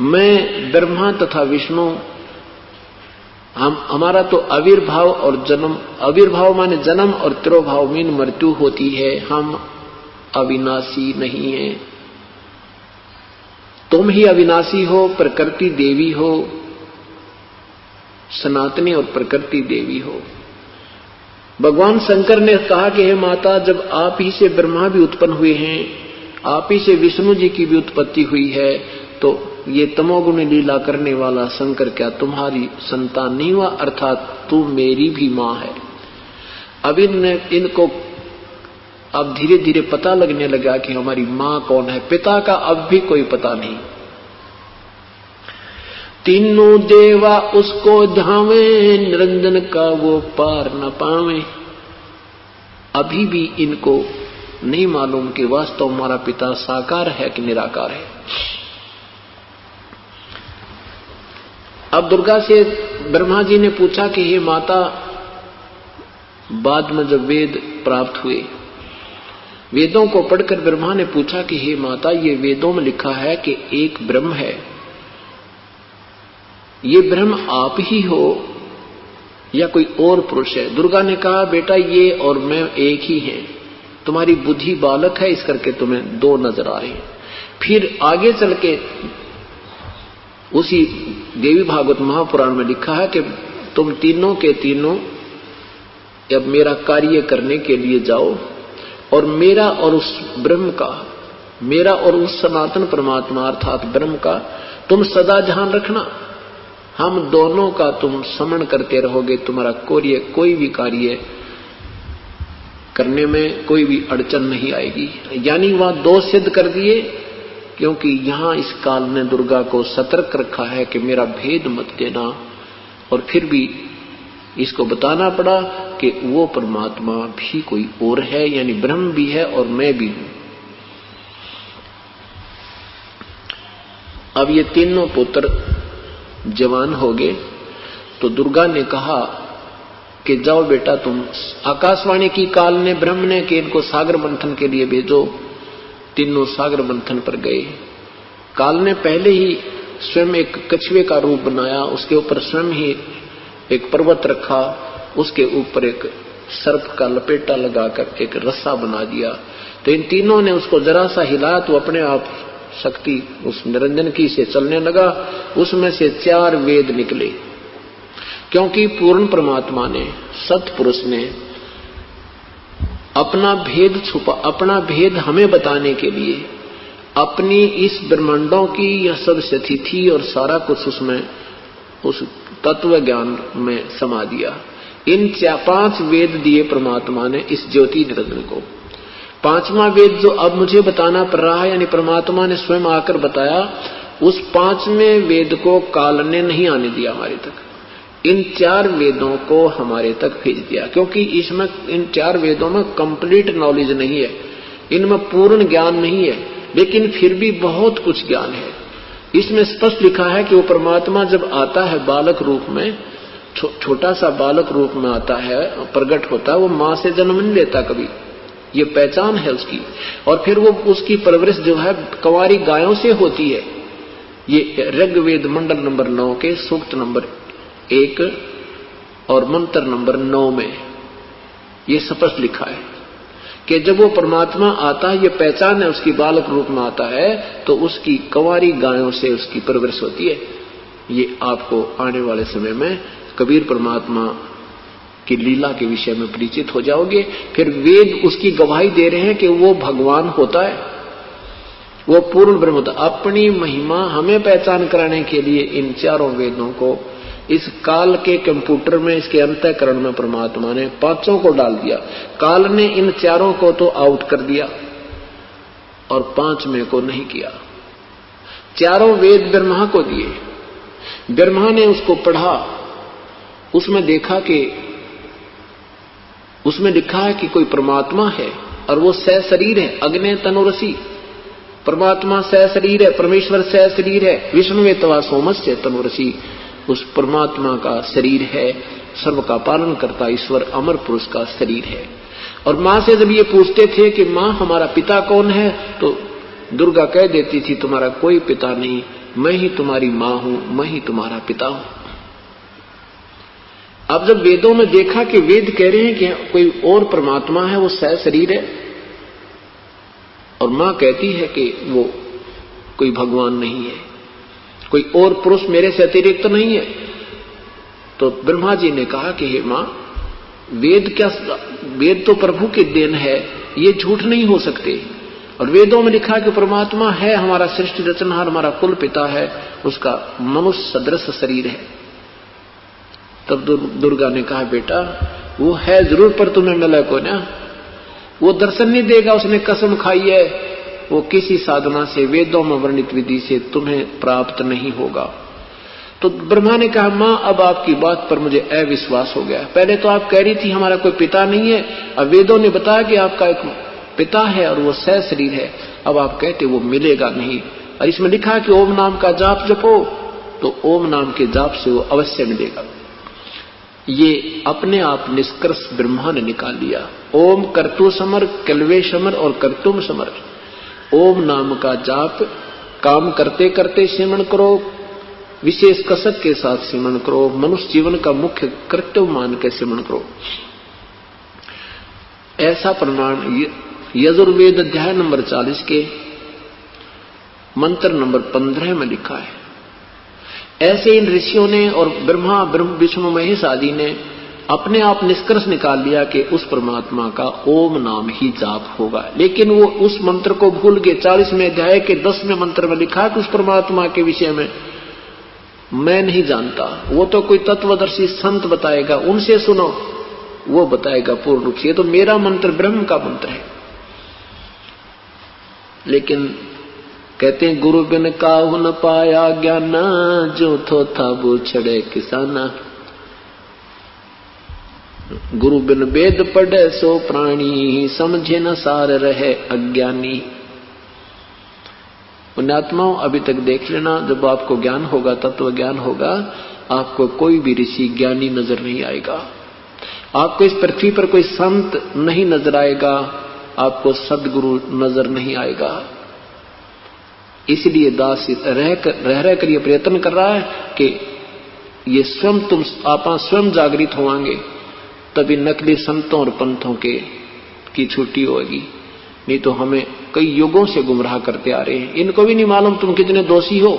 मैं ब्रह्मा तथा विष्णु, हमारा तो आविर्भाव और जन्म, आविर्भाव माने जन्म और तिरोभाव में मृत्यु होती है, हम अविनाशी नहीं है। तुम ही अविनाशी हो, प्रकृति देवी हो, सनातनी और प्रकृति देवी हो। भगवान शंकर ने कहा कि हे माता, जब आप ही से ब्रह्मा भी उत्पन्न हुए हैं, आप ही से विष्णु जी की भी उत्पत्ति हुई है, तो ये तमोगुण लीला करने वाला शंकर क्या तुम्हारी संतान नहीं हुआ? अर्थात तू मेरी भी मां है। अब इनको अब धीरे धीरे पता लगने लगा कि हमारी मां कौन है। पिता का अब भी कोई पता नहीं। तीनों देवा उसको धावे, निरंजन का वो पार न पावे। अभी भी इनको नहीं मालूम कि वास्तव हमारा पिता साकार है कि निराकार है। अब दुर्गा से ब्रह्मा जी ने पूछा कि हे माता, बाद में जब वेद प्राप्त हुए, वेदों को पढ़कर ब्रह्मा ने पूछा कि हे माता, ये वेदों में लिखा है कि एक ब्रह्म है, ये ब्रह्म आप ही हो या कोई और पुरुष है? दुर्गा ने कहा, बेटा ये और मैं एक ही हैं, तुम्हारी बुद्धि बालक है, इस करके तुम्हें दो नजर आ रहे हैं। फिर आगे चल के उसी देवी भागवत महापुराण में लिखा है कि तुम तीनों के तीनों अब मेरा कार्य करने के लिए जाओ, और मेरा और उस ब्रह्म का, मेरा और उस सनातन परमात्मा अर्थात ब्रह्म का तुम सदा ध्यान रखना। हम दोनों का तुम स्मरण करते रहोगे, तुम्हारा कोई भी कार्य करने में कोई भी अड़चन नहीं आएगी। यानी वहां दो सिद्ध कर दिए, क्योंकि यहां इस काल ने दुर्गा को सतर्क रखा है कि मेरा भेद मत देना। और फिर भी इसको बताना पड़ा कि वो परमात्मा भी कोई और है, यानी ब्रह्म भी है और मैं भी हूं। अब ये तीनों पुत्र जवान हो गए, तो दुर्गा ने कहा कि जाओ बेटा, तुम आकाशवाणी की काल ने, ब्रह्म ने कि इनको सागर मंथन के लिए भेजो। तीनों सागर मंथन पर गए। काल ने पहले ही स्वयं एक कछुए का रूप बनाया, उसके ऊपर स्वयं ही एक पर्वत रखा, उसके ऊपर एक सर्प का लपेटा लगाकर एक रस्सा बना दिया। तो इन तीनों ने उसको जरा सा हिलाया तो अपने आप शक्ति उस निरंजन की से चलने लगा। उसमें से 4 वेद निकले, क्योंकि पूर्ण परमात्मा ने, सतपुरुष ने अपना भेद हमें बताने के लिए अपनी इस ब्रह्मांडों की यह सब स्थिति और सारा कुछ उसमें उस तत्व ज्ञान में समा दिया। इन 5 वेद दिए परमात्मा ने इस ज्योति निरंजन को। 5वां वेद जो अब मुझे बताना पड़ रहा है, यानी परमात्मा ने स्वयं आकर बताया, उस 5वें वेद को काल ने नहीं आने दिया हमारे तक। इन 4 वेदों को हमारे तक भेज दिया, क्योंकि इसमें इन 4 वेदों में कंप्लीट नॉलेज नहीं है, इनमें पूर्ण ज्ञान नहीं है, लेकिन फिर भी बहुत कुछ ज्ञान है। इसमें स्पष्ट लिखा है कि वो परमात्मा जब आता है बालक रूप में, छोटा सा बालक रूप में आता है, प्रकट होता है, वो मां से जन्म नहीं लेता कभी, ये पहचान है उसकी। और फिर वो उसकी परवरिश जो है कंवारी गायों से होती है। ये ऋग्वेद मंडल नंबर 9 के सूक्त नंबर 1 और मंत्र नंबर 9 में ये स्पष्ट लिखा है कि जब वो परमात्मा आता है, ये पहचान है उसकी, बालक रूप में आता है, तो उसकी कंवारी गायों से उसकी परवरिश होती है। ये आपको आने वाले समय में कबीर परमात्मा की लीला के विषय में परिचित हो जाओगे। फिर वेद उसकी गवाही दे रहे हैं कि वो भगवान होता है, वो पूर्ण ब्रह्म होता है। अपनी महिमा हमें पहचान कराने के लिए इन 4 वेदों को इस काल के कंप्यूटर में, इसके अंतःकरण में परमात्मा ने 5 को डाल दिया। काल ने इन 4 को तो आउट कर दिया और 5वें को नहीं किया। 4 वेद ब्रह्मा को दिए, ब्रह्मा ने उसको पढ़ा, उसमें देखा कि उसमें लिखा है कि कोई परमात्मा है और वो सशरीर है, अग्नि तनुरसी परमात्मा सह शरीर है, परमेश्वर सह शरीर है। विष्णुवे तवा सोमस्य तनुरसी, उस परमात्मा का शरीर है, सर्व का पालन करता ईश्वर अमर पुरुष का शरीर है। और मां से जब ये पूछते थे कि मां हमारा पिता कौन है, तो दुर्गा कह देती थी तुम्हारा कोई पिता नहीं, मैं ही तुम्हारी मां हूं, मैं ही तुम्हारा पिता हूं। अब जब वेदों में देखा कि वेद कह रहे हैं कि कोई और परमात्मा है, वो सह शरीर है, और मां कहती है कि वो कोई भगवान नहीं है, कोई और पुरुष मेरे से अतिरिक्त तो नहीं है, तो ब्रह्मा जी ने कहा कि हे मां, वेद क्या, वेद तो प्रभु की देन है, ये झूठ नहीं हो सकते। और वेदों में लिखा कि परमात्मा है, हमारा सृष्टि रचनहार, हमारा कुल पिता है, उसका मनुष्य सदृश शरीर है। तब दुर्गा ने कहा बेटा वो है जरूर, पर तुम्हें मिला को ना, वो दर्शन नहीं देगा, उसने कसम खाई है, वो किसी साधना से, वेदों में वर्णित विधि से तुम्हें प्राप्त नहीं होगा। तो ब्रह्मा ने कहा मां अब आपकी बात पर मुझे अविश्वास हो गया। पहले तो आप कह रही थी हमारा कोई पिता नहीं है, अब वेदों ने बताया कि आपका एक पिता है और वो सह शरीर है, अब आप कहते वो मिलेगा नहीं। और इसमें लिखा है कि ओम नाम का जाप जपो, तो ओम नाम के जाप से वो अवश्य मिलेगा। ये अपने आप निष्कर्ष ब्रह्मा ने निकाल लिया। ओम कर्तु समर, कलवे समर और कर्तुम समर। ओम नाम का जाप काम करते करते सिमरण करो, विशेष कसक के साथ सिमरण करो, मनुष्य जीवन का मुख्य कर्तव्य मान के सिमरण करो। ऐसा प्रमाण यजुर्वेद अध्याय नंबर 40 के मंत्र नंबर 15 में लिखा है। ऐसे इन ऋषियों ने और ब्रह्मा विष्णु महेश आदि ने अपने आप निष्कर्ष निकाल लिया कि उस परमात्मा का ओम नाम ही जाप होगा। लेकिन वो उस मंत्र को भूल गए। 40वें अध्याय के 10वें मंत्र में लिखा कि उस परमात्मा के विषय में मैं नहीं जानता, वो तो कोई तत्वदर्शी संत बताएगा, उनसे सुनो, वो बताएगा पूर्ण रूप से। ये तो मेरा मंत्र ब्रह्म का मंत्र है। लेकिन कहते हैं गुरु बिन काहू न पाया ज्ञान, जो थो था वो छड़े किसाना। गुरु बिन वेद पढ़े सो प्राणी, समझे न सार रहे अज्ञानी। पुण्यात्माओं अभी तक देख लेना, जब आपको ज्ञान होगा, तत्व ज्ञान होगा, आपको कोई भी ऋषि ज्ञानी नजर नहीं आएगा, आपको इस पृथ्वी पर कोई संत नहीं नजर आएगा, आपको सदगुरु नजर नहीं आएगा। इसलिए दास रह कर ये प्रयत्न कर रहा है कि ये स्वयं आप स्वयं जागृत होंगे, तभी नकली संतों और पंथों की छुट्टी होगी। नहीं तो हमें कई युगों से गुमराह करते आ रहे हैं। इनको भी नहीं मालूम तुम कितने दोषी हो।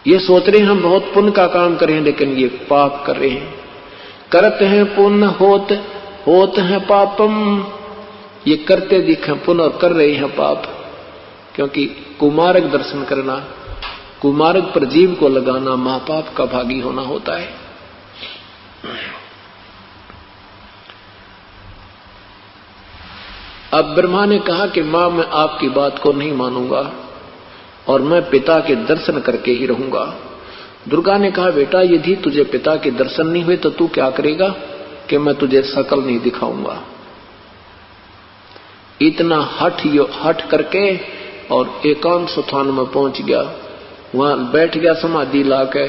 ये सोच रहे हैं हम बहुत पुण्य का काम कर रहे हैं, लेकिन ये पाप कर रहे हैं। करते हैं पुण्य होत है पापम। ये करते दिखे पुण्य और कर रहे हैं पाप, क्योंकि कुमार्ग दर्शन करना, कुमार्ग पर जीव को लगाना महापाप का भागी होना होता है। अब ब्रह्मा ने कहा कि मां मैं आपकी बात को नहीं मानूंगा और मैं पिता के दर्शन करके ही रहूंगा। दुर्गा ने कहा बेटा यदि तुझे पिता के दर्शन नहीं हुए तो तू क्या करेगा? कि मैं तुझे शकल नहीं दिखाऊंगा। इतना हठ करके और एकांत स्थान में पहुंच गया, वहां बैठ गया समाधि लाके,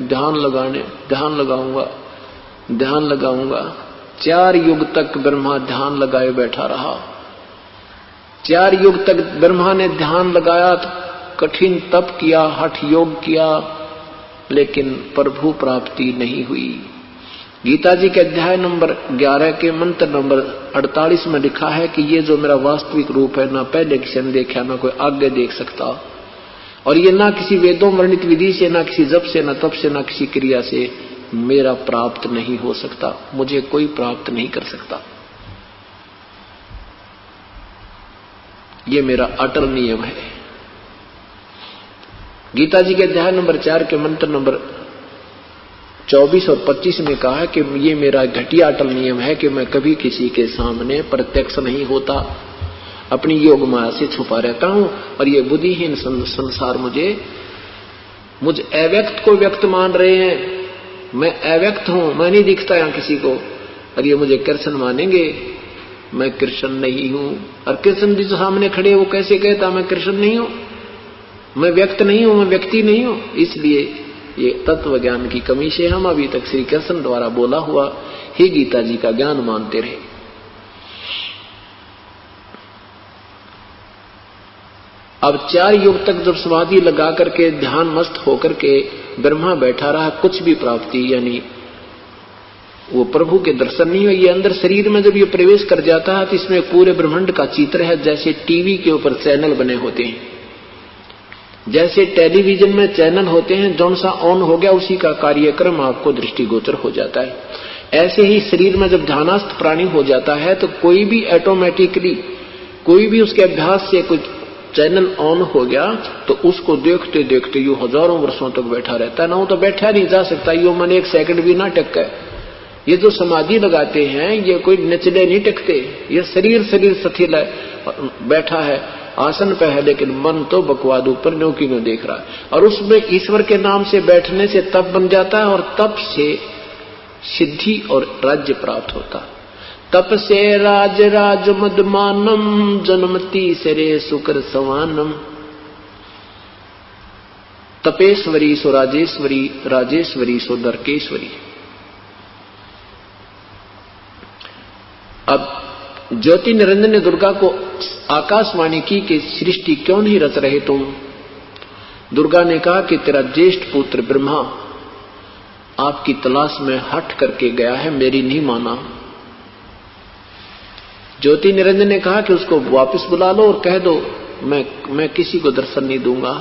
ध्यान लगाऊंगा। 4 युग तक ब्रह्मा ध्यान लगाए बैठा रहा। 4 युग तक ब्रह्मा ने ध्यान लगाया, कठिन तप किया, हठ योग किया, लेकिन प्रभु प्राप्ति नहीं हुई। गीता जी के अध्याय नंबर 11 के मंत्र नंबर 48 में लिखा है कि ये जो मेरा वास्तविक रूप है, ना पहले किसी ने देखा, ना कोई आगे देख सकता, और ये ना किसी वेदों वर्णित विधि से, ना किसी जप से, ना तप से, ना किसी क्रिया से मेरा प्राप्त नहीं हो सकता। मुझे कोई प्राप्त नहीं कर सकता। ये मेरा अटल नियम है। गीता जी के अध्याय नंबर 4 के मंत्र नंबर 24 और 25 में कहा है कि ये मेरा घटिया अटल नियम है कि मैं कभी किसी के सामने प्रत्यक्ष नहीं होता, अपनी योग माया से छुपा रहता हूं, और ये बुद्धिहीन संसार मुझ अव्यक्त को व्यक्त मान रहे हैं। मैं अव्यक्त हूं, मैं नहीं दिखता यहां किसी को, और ये मुझे कृष्ण मानेंगे मैं कृष्ण नहीं हूं। और कृष्ण जी जो सामने खड़े वो कैसे कहता मैं कृष्ण नहीं हूं, मैं व्यक्त नहीं हूं, मैं व्यक्ति नहीं हूं। इसलिए ये तत्व ज्ञान की कमी से हम अभी तक श्री कृष्ण द्वारा बोला हुआ ही गीता जी का ज्ञान मानते रहे। अब 4 युग तक जब समाधि लगा करके ध्यान मस्त होकर के ब्रह्मा बैठा रहा, कुछ भी प्राप्ति यानी वो प्रभु के दर्शन नहीं हुए। ये अंदर शरीर में जब ये प्रवेश कर जाता है तो इसमें पूरे ब्रह्मांड का चित्र है, जैसे टीवी के ऊपर चैनल बने होते हैं, जैसे टेलीविजन में चैनल होते हैं, जौन सा ऑन हो गया उसी का कार्यक्रम आपको दृष्टिगोचर हो जाता है। ऐसे ही शरीर में जब ध्यानस्थ प्राणी हो जाता है तो कोई भी ऑटोमेटिकली, कोई भी उसके अभ्यास से कुछ चैनल ऑन हो गया तो उसको देखते देखते यू हजारों वर्षों तक बैठा रहता है। ना वो तो बैठा नहीं जा सकता, यो मन 1 सेकंड भी ना टक है। ये जो समाधि लगाते हैं ये कोई निचले नहीं टकते, ये शरीर शिथिल है, बैठा है आसन पे है, लेकिन मन तो बकवाद ऊपर न्योकी में देख रहा है। और उसमें ईश्वर के नाम से बैठने से तप बन जाता है और तप से सिद्धि और राज्य प्राप्त होता है। तप से राज राज मदमानम जन्मती सरे सुकर सवानम। तपेश्वरी सो राजेश्वरी, राजेश्वरी सो दर्केश्वरी। अब ज्योति निरंजन ने दुर्गा को आकाशवाणी की कि सृष्टि क्यों नहीं रच रहे तुम। दुर्गा ने कहा कि तेरा ज्येष्ठ पुत्र ब्रह्मा आपकी तलाश में हट करके गया है, मेरी नहीं माना। ज्योति निरंजन ने कहा कि उसको वापस बुला लो और कह दो मैं किसी को दर्शन नहीं दूंगा।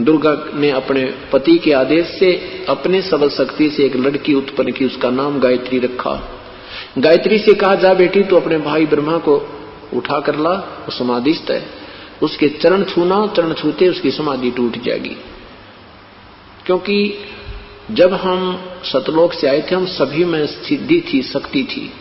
दुर्गा ने अपने पति के आदेश से अपने सबल शक्ति से एक लड़की उत्पन्न की, उसका नाम गायत्री रखा। गायत्री से कहा जा बेटी तो अपने भाई ब्रह्मा को उठा कर ला, वो समाधिस्थ है, उसके चरण छूना, चरण छूते उसकी समाधि टूट जाएगी। क्योंकि जब हम सतलोक से आए थे हम सभी में सिद्धि थी, शक्ति थी।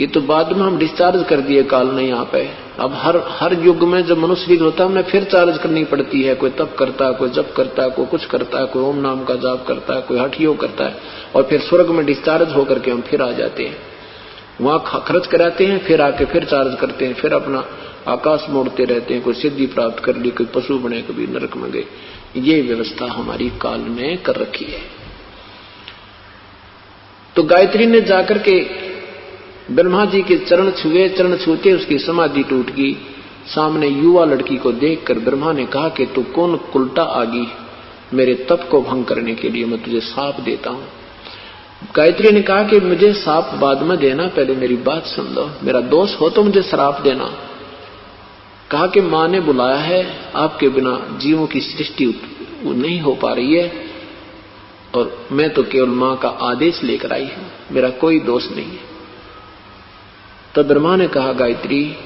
ये तो बाद में हम डिस्चार्ज कर दिए काल ने यहाँ पे। अब हर युग में जब मनुष्य होता है हमें फिर चार्ज करनी पड़ती है। कोई तप करता है, कोई जप करता है, कोई कुछ करता है, कोई ओम नाम का जाप करता है, कोई हठ योग करता है, और फिर स्वर्ग में डिस्चार्ज होकर के हम फिर आ जाते हैं। वहां खर्च कराते हैं, फिर आके फिर चार्ज करते हैं, फिर अपना आकाश मोड़ते रहते हैं। कोई सिद्धि प्राप्त कर ली, कोई पशु बने, कभी नरक में गए। ये व्यवस्था हमारी काल ने कर रखी है। तो गायत्री ने जाकर के ब्रह्मा जी के चरण छुए, चरण छूते उसकी समाधि टूट गई। सामने युवा लड़की को देखकर ब्रह्मा ने कहा कि तू कौन उल्टा आ गई, मेरे तप को भंग करने के लिए मैं तुझे साप देता हूं। गायत्री ने कहा कि मुझे साप बाद में देना, पहले मेरी बात सुन लो, मेरा दोष हो तो मुझे श्राप देना। कहा कि मां ने बुलाया है, आपके बिना जीवों की सृष्टि नहीं हो पा रही है और मैं तो केवल मां का आदेश लेकर आई हूं, मेरा कोई दोष नहीं है। तो ब्रह्मा ने कहा गायत्री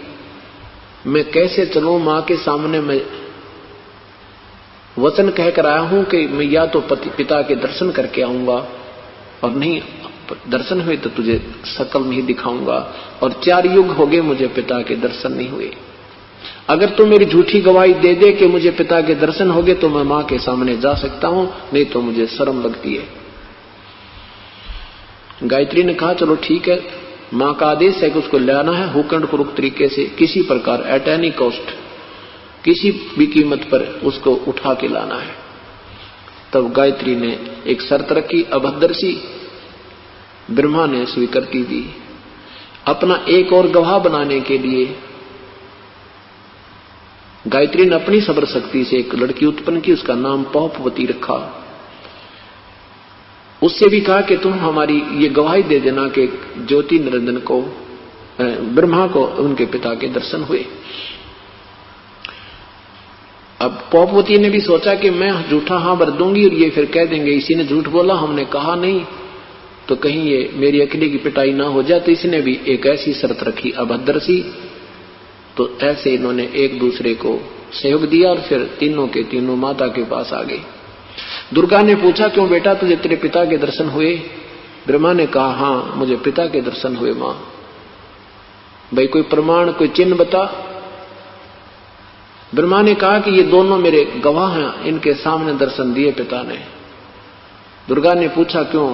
मैं कैसे चलूं मां के सामने, मैं वचन कहकर आया हूं कि मैं या तो पिता के दर्शन करके आऊंगा, और नहीं दर्शन हुए तो तुझे शकल नहीं दिखाऊंगा, और 4 युग हो गए मुझे पिता के दर्शन नहीं हुए। अगर तू मेरी झूठी गवाही दे दे कि मुझे पिता के दर्शन हो गए तो मैं मां के सामने जा सकता हूं, नहीं तो मुझे शर्म लगती है। गायत्री ने कहा चलो ठीक है, मां का आदेश है कि उसको लाना है हुकंड कुरुक तरीके से, किसी प्रकार एट एनी कॉस्ट, किसी भी कीमत पर उसको उठा के लाना है। तब गायत्री ने एक शर्त रखी, अभद्रसी। ब्रह्मा ने स्वीकृति दी। अपना एक और गवाह बनाने के लिए गायत्री ने अपनी सबर शक्ति से एक लड़की उत्पन्न की, उसका नाम पौपवती रखा। उससे भी कहा कि तुम हमारी ये गवाही दे देना कि ज्योति निरंजन को, ब्रह्मा को उनके पिता के दर्शन हुए। अब पौपवती ने भी सोचा कि मैं झूठा हाँ भर दूंगी और ये फिर कह देंगे इसी ने झूठ बोला, हमने कहा नहीं, तो कहीं ये मेरी अकेले की पिटाई ना हो जाए। तो इसने भी एक ऐसी शर्त रखी अभद्र सी। तो ऐसे इन्होंने एक दूसरे को सहयोग दिया और फिर तीनों के तीनों माता के पास आ गए। दुर्गा ने पूछा क्यों बेटा तुझे तेरे पिता के दर्शन हुए? ब्रह्मा ने कहा हाँ मुझे पिता के दर्शन हुए मां। भाई कोई प्रमाण, कोई चिन्ह बता। ब्रह्मा ने कहा कि ये दोनों मेरे गवाह हैं, इनके सामने दर्शन दिए पिता ने। दुर्गा ने पूछा क्यों?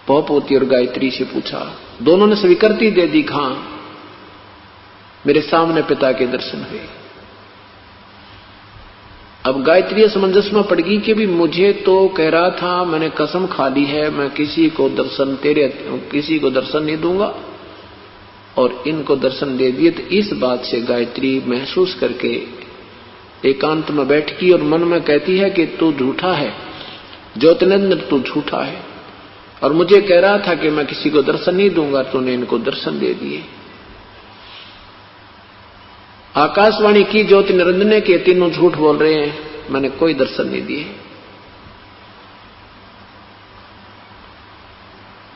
पौपोती और गायत्री से पूछा। दोनों ने स्वीकृति दे दी, हाँ मेरे सामने पिता के दर्शन हुए। अब गायत्री असमंजस में पड़ गई कि भी मुझे तो कह रहा था, मैंने कसम खा ली है मैं किसी को दर्शन नहीं दूंगा, और इनको दर्शन दे दिए। तो इस बात से गायत्री महसूस करके एकांत में बैठकी और मन में कहती है कि तू झूठा है ज्योतिनेंद्र, तू झूठा है, और मुझे कह रहा था कि मैं किसी को दर्शन नहीं दूंगा, तूने इनको दर्शन दे दिए। आकाशवाणी की ज्योति निरंजन ने कि तीनों झूठ बोल रहे हैं, मैंने कोई दर्शन नहीं दिए।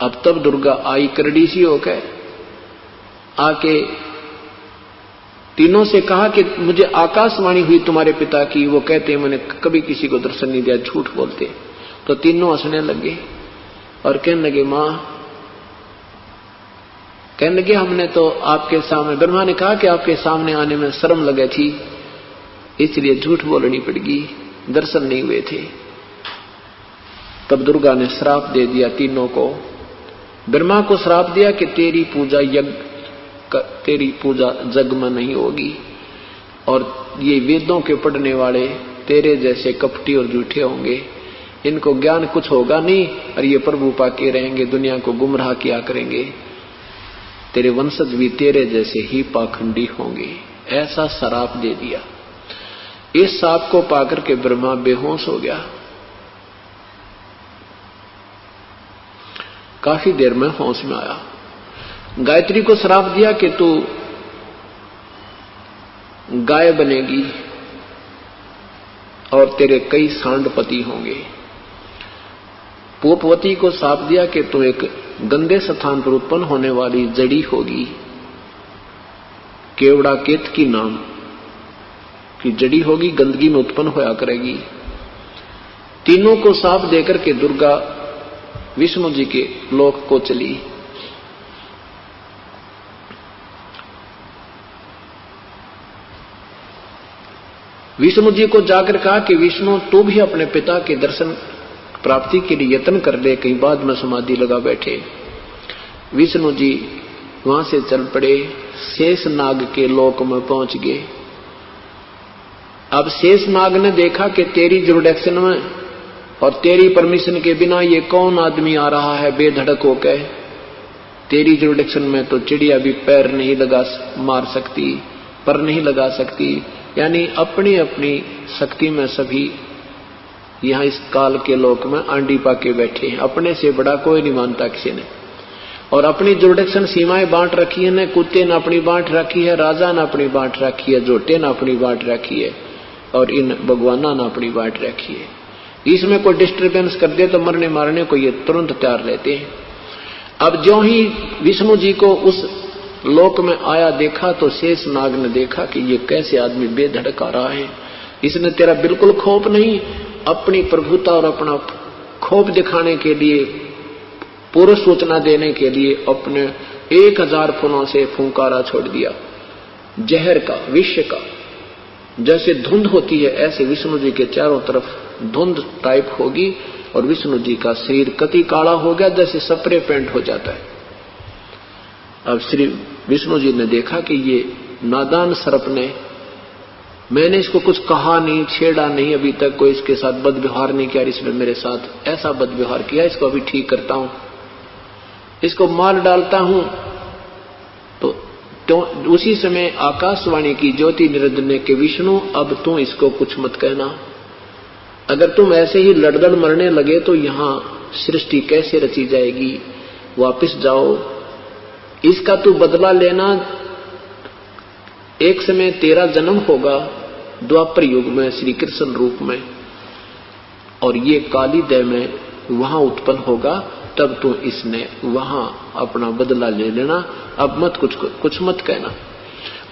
अब तब दुर्गा आई करड़ी सी होकर, आके तीनों से कहा कि मुझे आकाशवाणी हुई तुम्हारे पिता की, वो कहते मैंने कभी किसी को दर्शन नहीं दिया, झूठ बोलते। तो तीनों हंसने लगे और कहने लगे, मां कहने लगे हमने तो आपके सामने, ब्रह्मा ने कहा कि आपके सामने आने में शर्म लगे थी, इसलिए झूठ बोलनी पड़गी, दर्शन नहीं हुए थे। तब दुर्गा ने श्राप दे दिया तीनों को। ब्रह्मा को श्राप दिया कि तेरी पूजा जग में नहीं होगी, और ये वेदों के पढ़ने वाले तेरे जैसे कपटी और झूठे होंगे, इनको ज्ञान कुछ होगा नहीं, और ये प्रभु पाके रहेंगे, दुनिया को गुमराह किया करेंगे, तेरे वंशज भी तेरे जैसे ही पाखंडी होंगे। ऐसा श्राप दे दिया। इस श्राप को पाकर के ब्रह्मा बेहोश हो गया। काफी देर में होश में आया। गायत्री को श्राप दिया कि तू गाय बनेगी और तेरे कई सांडपति होंगे। पोपवती को श्राप दिया कि तू एक गंदे स्थान पर उत्पन्न होने वाली जड़ी होगी, केवड़ा केतकी नाम की जड़ी होगी, गंदगी में उत्पन्न होया करेगी। तीनों को श्राप देकर के दुर्गा विष्णु जी के लोक को चली। विष्णु जी को जाकर कहा कि विष्णु तू भी अपने पिता के दर्शन प्राप्ति के लिए यत्न कर ले, कहीं बाद में समाधि लगा बैठे। विष्णु जी वहां से चल पड़े, शेष नाग के लोक में पहुंच गए। अब शेष नाग ने देखा कि तेरी जुरिडिक्शन में और तेरी परमिशन के बिना ये कौन आदमी आ रहा है बेधड़क होकर। तेरी जुरिडिक्शन में तो चिड़िया भी पैर नहीं मार सकती, पर नहीं लगा सकती, यानी अपनी अपनी शक्ति में सभी यहां इस काल के लोक में आंडी पाके बैठे हैं। अपने से बड़ा कोई नहीं मानता किसी ने, और अपनी जुरिडिक्शन सीमाएं बांट रखी है न। कुत्ते ने अपनी बांट रखी है, राजा ने अपनी बांट रखी है, जोटे ने अपनी बांट रखी है, और इन भगवाना ने अपनी बांट रखी है। इसमें कोई डिस्टर्बेंस कर दे तो मरने मारने को ये तुरंत तैयार रहते हैं। अब ज्यों ही विष्णु जी को उस लोक में आया देखा तो शेष नाग ने देखा कि ये कैसे आदमी बेधड़क आ रहा है, इसने तेरा बिल्कुल खौफ नहीं, अपनी प्रभुता और अपना खौफ दिखाने के लिए, पूर्व सूचना देने के लिए अपने 1000 फूलों से फुंकारा छोड़ दिया, जहर का, विष का। जैसे धुंध होती है ऐसे विष्णु जी के चारों तरफ धुंध टाइप होगी, और विष्णु जी का शरीर कति काला हो गया, जैसे स्प्रे पेंट हो जाता है। अब श्री विष्णु जी ने देखा कि ये नादान सर्प ने, मैंने इसको कुछ कहा नहीं, छेड़ा नहीं, अभी तक कोई इसके साथ बदव्यवहार नहीं किया, इसने मेरे साथ ऐसा बदव्यवहार किया, इसको अभी ठीक करता हूं, इसको मार डालता हूं। तो उसी समय आकाशवाणी की ज्योति निरंजन ने कि विष्णु अब तू इसको कुछ मत कहना, अगर तुम ऐसे ही लड़दड़ मरने लगे तो यहां सृष्टि कैसे रची जाएगी, वापस जाओ, इसका तू बदला लेना। एक समय तेरा जन्म होगा द्वापर युग में श्री कृष्ण रूप में, और ये काली देह में वहां उत्पन्न होगा, तब तू इसने वहां अपना बदला ले लेना, अब मत कुछ मत कहना।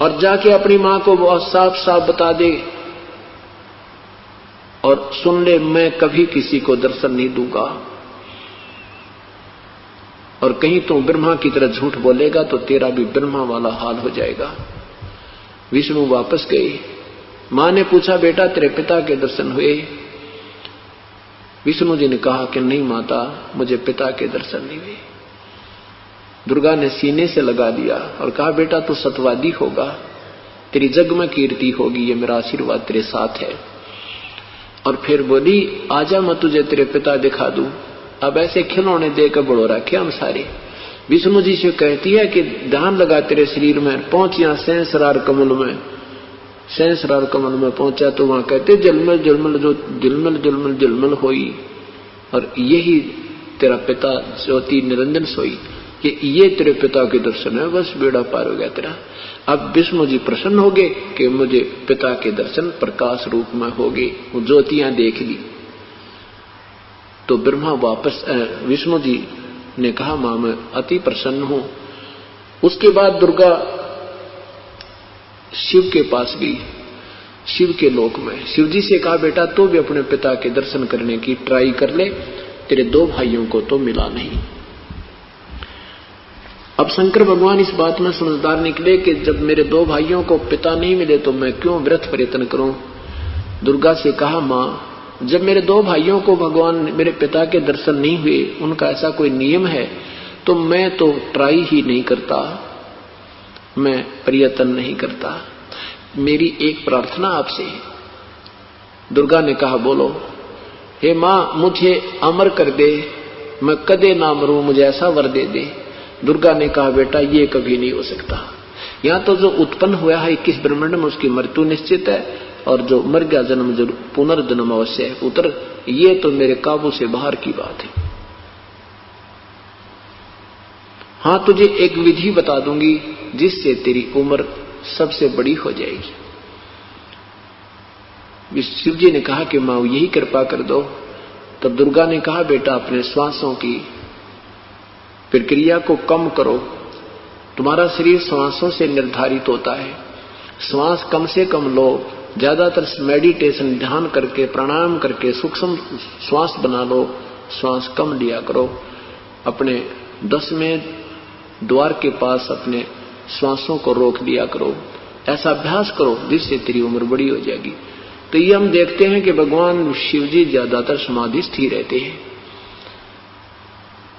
और जाके अपनी मां को बहुत साफ साफ बता दे और सुन ले, मैं कभी किसी को दर्शन नहीं दूंगा, और कहीं तू ब्रह्मा की तरह झूठ बोलेगा तो तेरा भी ब्रह्मा वाला हाल हो जाएगा। विष्णु वापस गए। मां ने पूछा, बेटा तेरे पिता के दर्शन हुए? विष्णु जी ने कहा कि नहीं माता, मुझे पिता के दर्शन नहीं हुए। दुर्गा ने सीने से लगा दिया और कहा बेटा तू सतवादी होगा, तेरी जग में कीर्ति होगी, ये मेरा आशीर्वाद तेरे साथ है। और फिर बोली आजा मैं तुझे तेरे पिता दिखा दूं। अब ऐसे खिलौने देकर बड़ो रखे हम सारे। विष्णु जी से कहती है कि ध्यान लगा तेरे शरीर में, पहुंच यहां सहस्रार कमल में। सहस्रार कमल में पहुंचा तो वहां कहते जलमल जलमल जो दिलमल जलमल जलमल होई, और यही तेरा पिता ज्योति निरंजन सोई, कि ये तेरे पिता के दर्शन है, बस बेड़ा पार हो गया तेरा। अब विष्णु जी प्रसन्न हो गए कि मुझे पिता के दर्शन प्रकाश रूप में हो गए, वो ज्योतियां देख ली। तो ब्रह्मा वापस विष्णु जी ने कहा मां मैं अति प्रसन्न हूं। उसके बाद दुर्गा शिव के पास गई, शिव के लोक में। शिव जी से कहा बेटा तो भी अपने पिता के दर्शन करने की ट्राई कर ले, तेरे दो भाइयों को तो मिला नहीं। अब शंकर भगवान इस बात में समझदार निकले कि जब मेरे दो भाइयों को पिता नहीं मिले तो मैं क्यों व्रत प्रयत्न करूं। दुर्गा से कहा मां, जब मेरे दो भाइयों को भगवान मेरे पिता के दर्शन नहीं हुए, उनका ऐसा कोई नियम है, तो मैं तो ट्राई ही नहीं करता, मैं प्रयत्न नहीं करता। मेरी एक प्रार्थना आपसे। दुर्गा ने कहा बोलो। हे मां, मुझे अमर कर दे, मैं कदे ना मरूं, मुझे ऐसा वर दे दे। दुर्गा ने कहा बेटा ये कभी नहीं हो सकता। यहां तो जो उत्पन्न हुआ है 21 ब्रह्मांड में उसकी मृत्यु निश्चित है, और जो मर गया जन्म जरूर पुनर्जन्म अवश्य है पुत्र, ये तो मेरे काबू से बाहर की बात है। हां तुझे एक विधि बता दूंगी जिससे तेरी उम्र सबसे बड़ी हो जाएगी। शिव जी ने कहा कि मां यही कृपा कर दो। तब दुर्गा ने कहा बेटा अपने श्वासों की प्रक्रिया को कम करो, तुम्हारा शरीर श्वासों से निर्धारित होता है, श्वास कम से कम लो, ज्यादातर मेडिटेशन ध्यान करके प्राणायाम करके सूक्ष्म श्वास बना लो, श्वास कम लिया करो, अपने 10वें द्वार के पास अपने श्वासों को रोक लिया करो, ऐसा अभ्यास करो जिससे तेरी उम्र बड़ी हो जाएगी। तो ये हम देखते हैं कि भगवान शिव जी ज्यादातर समाधिस्थ ही रहते हैं।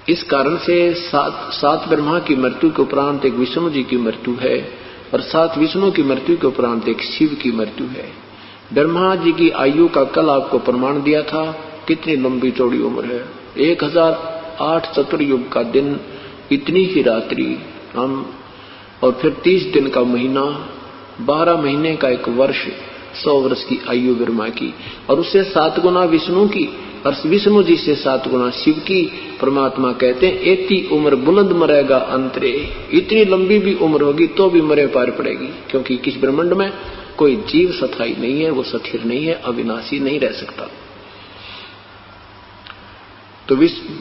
इस कारण से सात ब्रह्मा की मृत्यु के उपरांत एक विष्णु जी की मृत्यु है, और 7 विष्णु की मृत्यु के उपरांत एक शिव की मृत्यु है। ब्रह्मा जी की आयु का कल आपको प्रमाण दिया था, कितनी लंबी चौड़ी उम्र है, 1008 चतुर्युग का दिन, इतनी ही रात्रि हम, और फिर 30 दिन का महीना, 12 महीने का एक वर्ष, 100 वर्ष की आयु ब्रह्मा की, और उससे 7 गुना विष्णु की, और विष्णु जी से 7 गुना शिव की। परमात्मा कहते हैं एती उम्र बुलंद मरेगा अंतरे, इतनी लंबी भी उम्र होगी तो भी मरे पार पड़ेगी, क्योंकि किस ब्रह्मांड में कोई जीव स्थायी नहीं है, वो स्थिर नहीं है, अविनाशी नहीं रह सकता। तो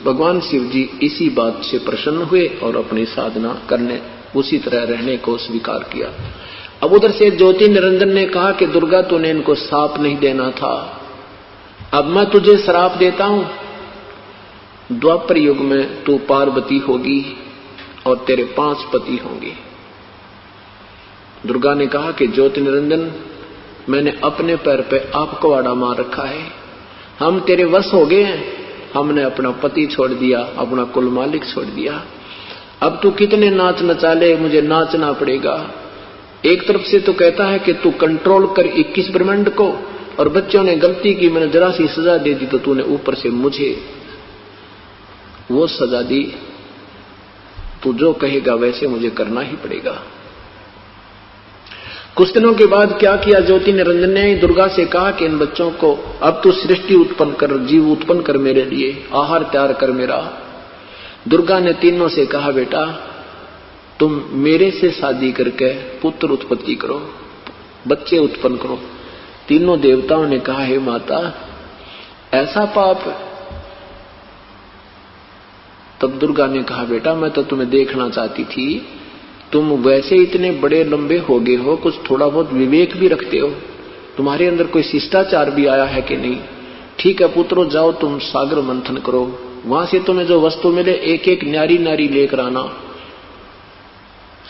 भगवान शिव जी इसी बात से प्रसन्न हुए और अपनी साधना करने, उसी तरह रहने को स्वीकार किया। अब उधर से ज्योति निरंजन ने कहा कि दुर्गा तूने इनको श्राप नहीं देना था, अब मैं तुझे श्राप देता हूं, द्वापर युग में तू पार्वती होगी और तेरे 5 पति होंगे। दुर्गा ने कहा कि ज्योति निरंजन, मैंने अपने पैर पे आप कवाड़ा मार रखा है, हम तेरे वश हो गए हैं, हमने अपना पति छोड़ दिया, अपना कुल मालिक छोड़ दिया, अब तू कितने नाच नचा ले, मुझे नाचना पड़ेगा। एक तरफ से तो कहता है कि तू कंट्रोल कर 21 ब्रह्मांड को, और बच्चों ने गलती की, मैंने जरा सी सजा दे दी तो तूने ऊपर से मुझे वो सजा दी, तू जो कहेगा वैसे मुझे करना ही पड़ेगा। कुछ दिनों के बाद क्या किया ज्योति निरंजन ने, दुर्गा से कहा कि इन बच्चों को अब तू सृष्टि उत्पन्न कर, जीव उत्पन्न कर मेरे लिए, आहार तैयार कर मेरा। दुर्गा ने तीनों से कहा बेटा तुम मेरे से शादी करके पुत्र उत्पत्ति करो, बच्चे उत्पन्न करो। तीनों देवताओं ने कहा हे माता ऐसा पाप। तब दुर्गा ने कहा बेटा मैं तो तुम्हें देखना चाहती थी, तुम वैसे इतने बड़े लंबे हो गए हो, कुछ थोड़ा बहुत विवेक भी रखते हो, तुम्हारे अंदर कोई शिष्टाचार भी आया है कि नहीं। ठीक है पुत्रो, जाओ तुम सागर मंथन करो, वहां से तुम्हें जो वस्तु मिले एक एक न्यारी नारी लेकर आना।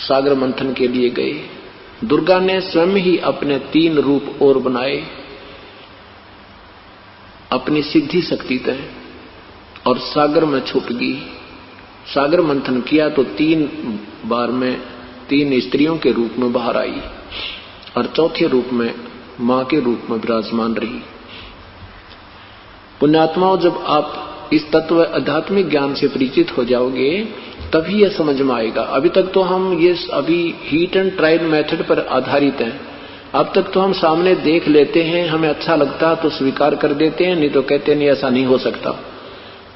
सागर मंथन के लिए गए। दुर्गा ने स्वयं ही अपने 3 रूप और बनाए, अपनी सिद्धि शक्ति तय और सागर में छूट गई। सागर मंथन किया तो 3 बार में 3 स्त्रियों के रूप में बाहर आई और चौथे रूप में मां के रूप में विराजमान रही। पुण्यात्माओं, जब आप इस तत्व आध्यात्मिक ज्ञान से परिचित हो जाओगे तभी यह समझ में आएगा। अभी तक तो हम ये हीट एंड ट्रायल मेथड पर आधारित हैं। अब तक तो हम सामने देख लेते हैं, हमें अच्छा लगता है तो स्वीकार कर देते हैं, नहीं तो कहते नहीं ऐसा नहीं हो सकता।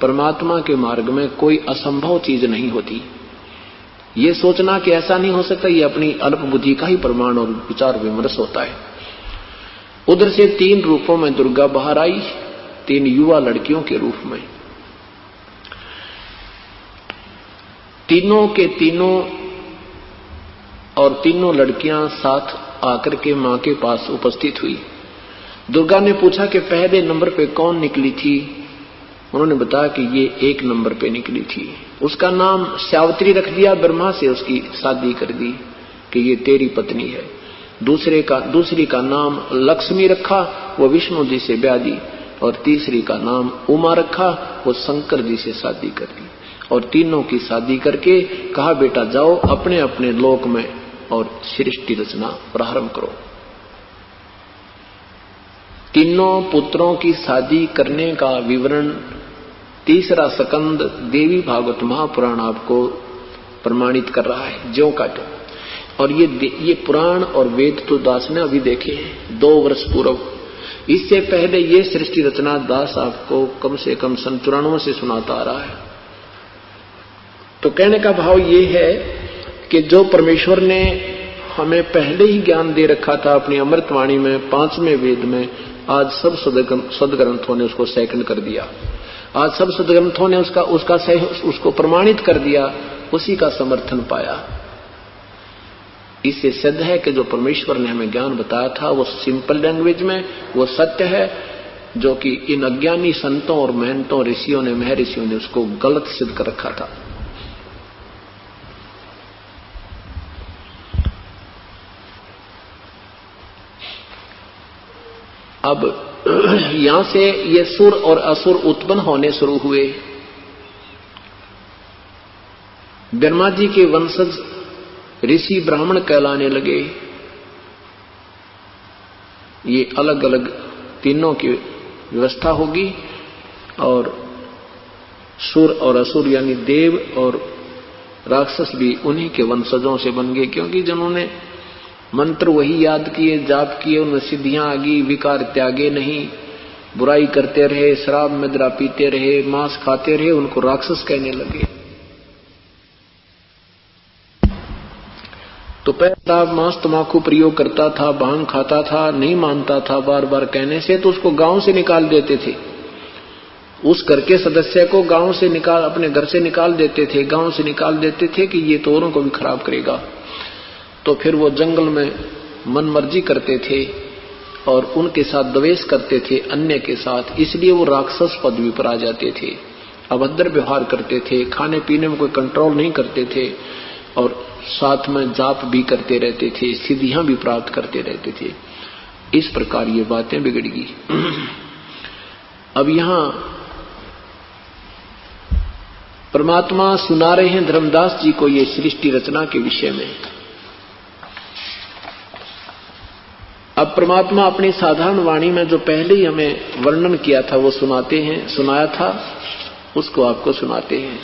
परमात्मा के मार्ग में कोई असंभव चीज नहीं होती। ये सोचना कि ऐसा नहीं हो सकता, ये अपनी अल्प बुद्धि का ही प्रमाण और विचार विमर्श होता है। उधर से 3 रूपों में दुर्गा बाहर आई, 3 युवा लड़कियों के रूप में। तीनों के तीनों और तीनों लड़कियां साथ आकर के मां के पास उपस्थित हुई। दुर्गा ने पूछा कि पहले नंबर पे कौन निकली थी? उन्होंने बताया कि ये 1 नंबर पे निकली थी। उसका नाम सावित्री रख दिया, ब्रह्मा से उसकी शादी कर दी कि ये तेरी पत्नी है। दूसरी का नाम लक्ष्मी रखा, वो विष्णु जी से ब्याह दी। और तीसरी का नाम उमा रखा, वो शंकर जी से शादी कर दी। और तीनों की शादी करके कहा बेटा जाओ अपने अपने लोक में और सृष्टि रचना प्रारंभ करो। तीनों पुत्रों की शादी करने का विवरण 3रा स्कंद देवी भागवत महापुराण आपको प्रमाणित कर रहा है, ज्यों का त्यों। और ये पुराण और वेद तो दास ने अभी देखे हैं 2 वर्ष पूर्व। इससे पहले ये सृष्टि रचना दास आपको कम से कम सन 94 से सुनाता आ रहा है। तो कहने का भाव ये है कि जो परमेश्वर ने हमें पहले ही ज्ञान दे रखा था अपनी अमृतवाणी में 5वें वेद में, आज सब सदग्रंथों ने उसको सेकंड कर दिया। आज सब सदग्रंथों ने उसको प्रमाणित कर दिया, उसी का समर्थन पाया। इससे सिद्ध है कि जो परमेश्वर ने हमें ज्ञान बताया था वो सिंपल लैंग्वेज में वो सत्य है, जो कि इन अज्ञानी संतों और महंतों ऋषियों ने महर्षियों ने उसको गलत सिद्ध कर रखा था। अब यहां से ये सुर और असुर उत्पन्न होने शुरू हुए। ब्रह्मा जी के वंशज ऋषि ब्राह्मण कहलाने लगे। ये अलग अलग तीनों की व्यवस्था होगी और सुर और असुर यानी देव और राक्षस भी उन्हीं के वंशजों से बन गए, क्योंकि जिन्होंने मंत्र वही याद किए, जाप किए, उनमें सिद्धियां आ गई, विकार त्यागे नहीं, बुराई करते रहे, शराब मदिरा पीते रहे, मांस खाते रहे, उनको राक्षस कहने लगे। तो पहले शराब मांस तमाकू प्रयोग करता था, भांग खाता था, नहीं मानता था, बार बार कहने से तो उसको गांव से निकाल देते थे। उस घर के सदस्य को गांव से अपने घर से निकाल देते थे, गांव से निकाल देते थे कि ये तो औरों को भी खराब करेगा। तो फिर वो जंगल में मनमर्जी करते थे और उनके साथ द्वेष करते थे अन्य के साथ, इसलिए वो राक्षस पदवी पर आ जाते थे। अभद्र व्यवहार करते थे, खाने पीने में कोई कंट्रोल नहीं करते थे और साथ में जाप भी करते रहते थे, सिद्धियां भी प्राप्त करते रहते थे। इस प्रकार ये बातें बिगड़ गई। अब यहां परमात्मा सुना रहे हैं धर्मदास जी को ये सृष्टि रचना के विषय में। अब परमात्मा अपनी साधारण वाणी में जो पहले ही हमें वर्णन किया था वो सुनाते हैं, सुनाया था उसको आपको सुनाते हैं।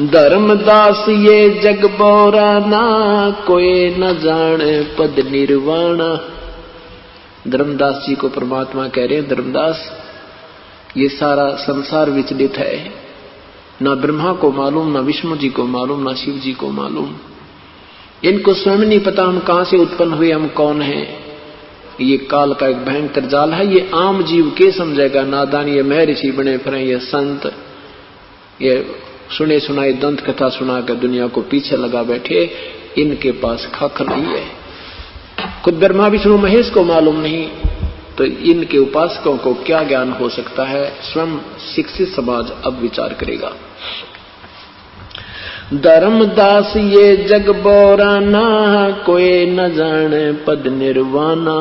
धर्मदास ये जग बोराना, कोई न जाने पद निर्वाणा। धर्मदास जी को परमात्मा कह रहे हैं, धर्मदास ये सारा संसार विचलित है, ना ब्रह्मा को मालूम, ना विष्णु जी को मालूम, ना शिव जी को मालूम। इनको स्वयं नहीं पता हम कहां से उत्पन्न हुए, हम कौन हैं। ये काल का एक भयंकर जाल है। ये आम जीव के समझेगा, नादान ये महर्षि बने फिरे, ये संत ये सुने सुनाए दंत कथा सुनाकर दुनिया को पीछे लगा बैठे, इनके पास खाकर नहीं है। खुद ब्रह्मा विष्णु महेश को मालूम नहीं तो इनके उपासकों को क्या ज्ञान हो सकता है। स्वयं शिक्षित समाज अब विचार करेगा। धर्मदास ये जग बोराना, कोई न जाने पद निर्वाणा।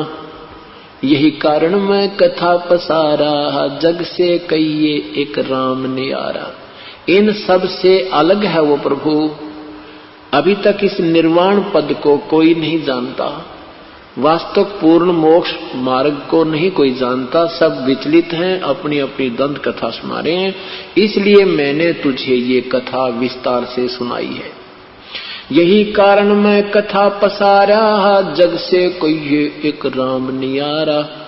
यही कारण मैं कथा पसारा, जग से कहिए एक राम न्यारा। इन सब से अलग है वो प्रभु। अभी तक इस निर्वाण पद को कोई नहीं जानता, वास्तव पूर्ण मोक्ष मार्ग को नहीं कोई जानता। सब विचलित हैं, अपनी अपनी दंत कथा सुना रहे हैं। इसलिए मैंने तुझे ये कथा विस्तार से सुनाई है। यही कारण मैं कथा पसारा, जग से कहिए एक राम न्यारा।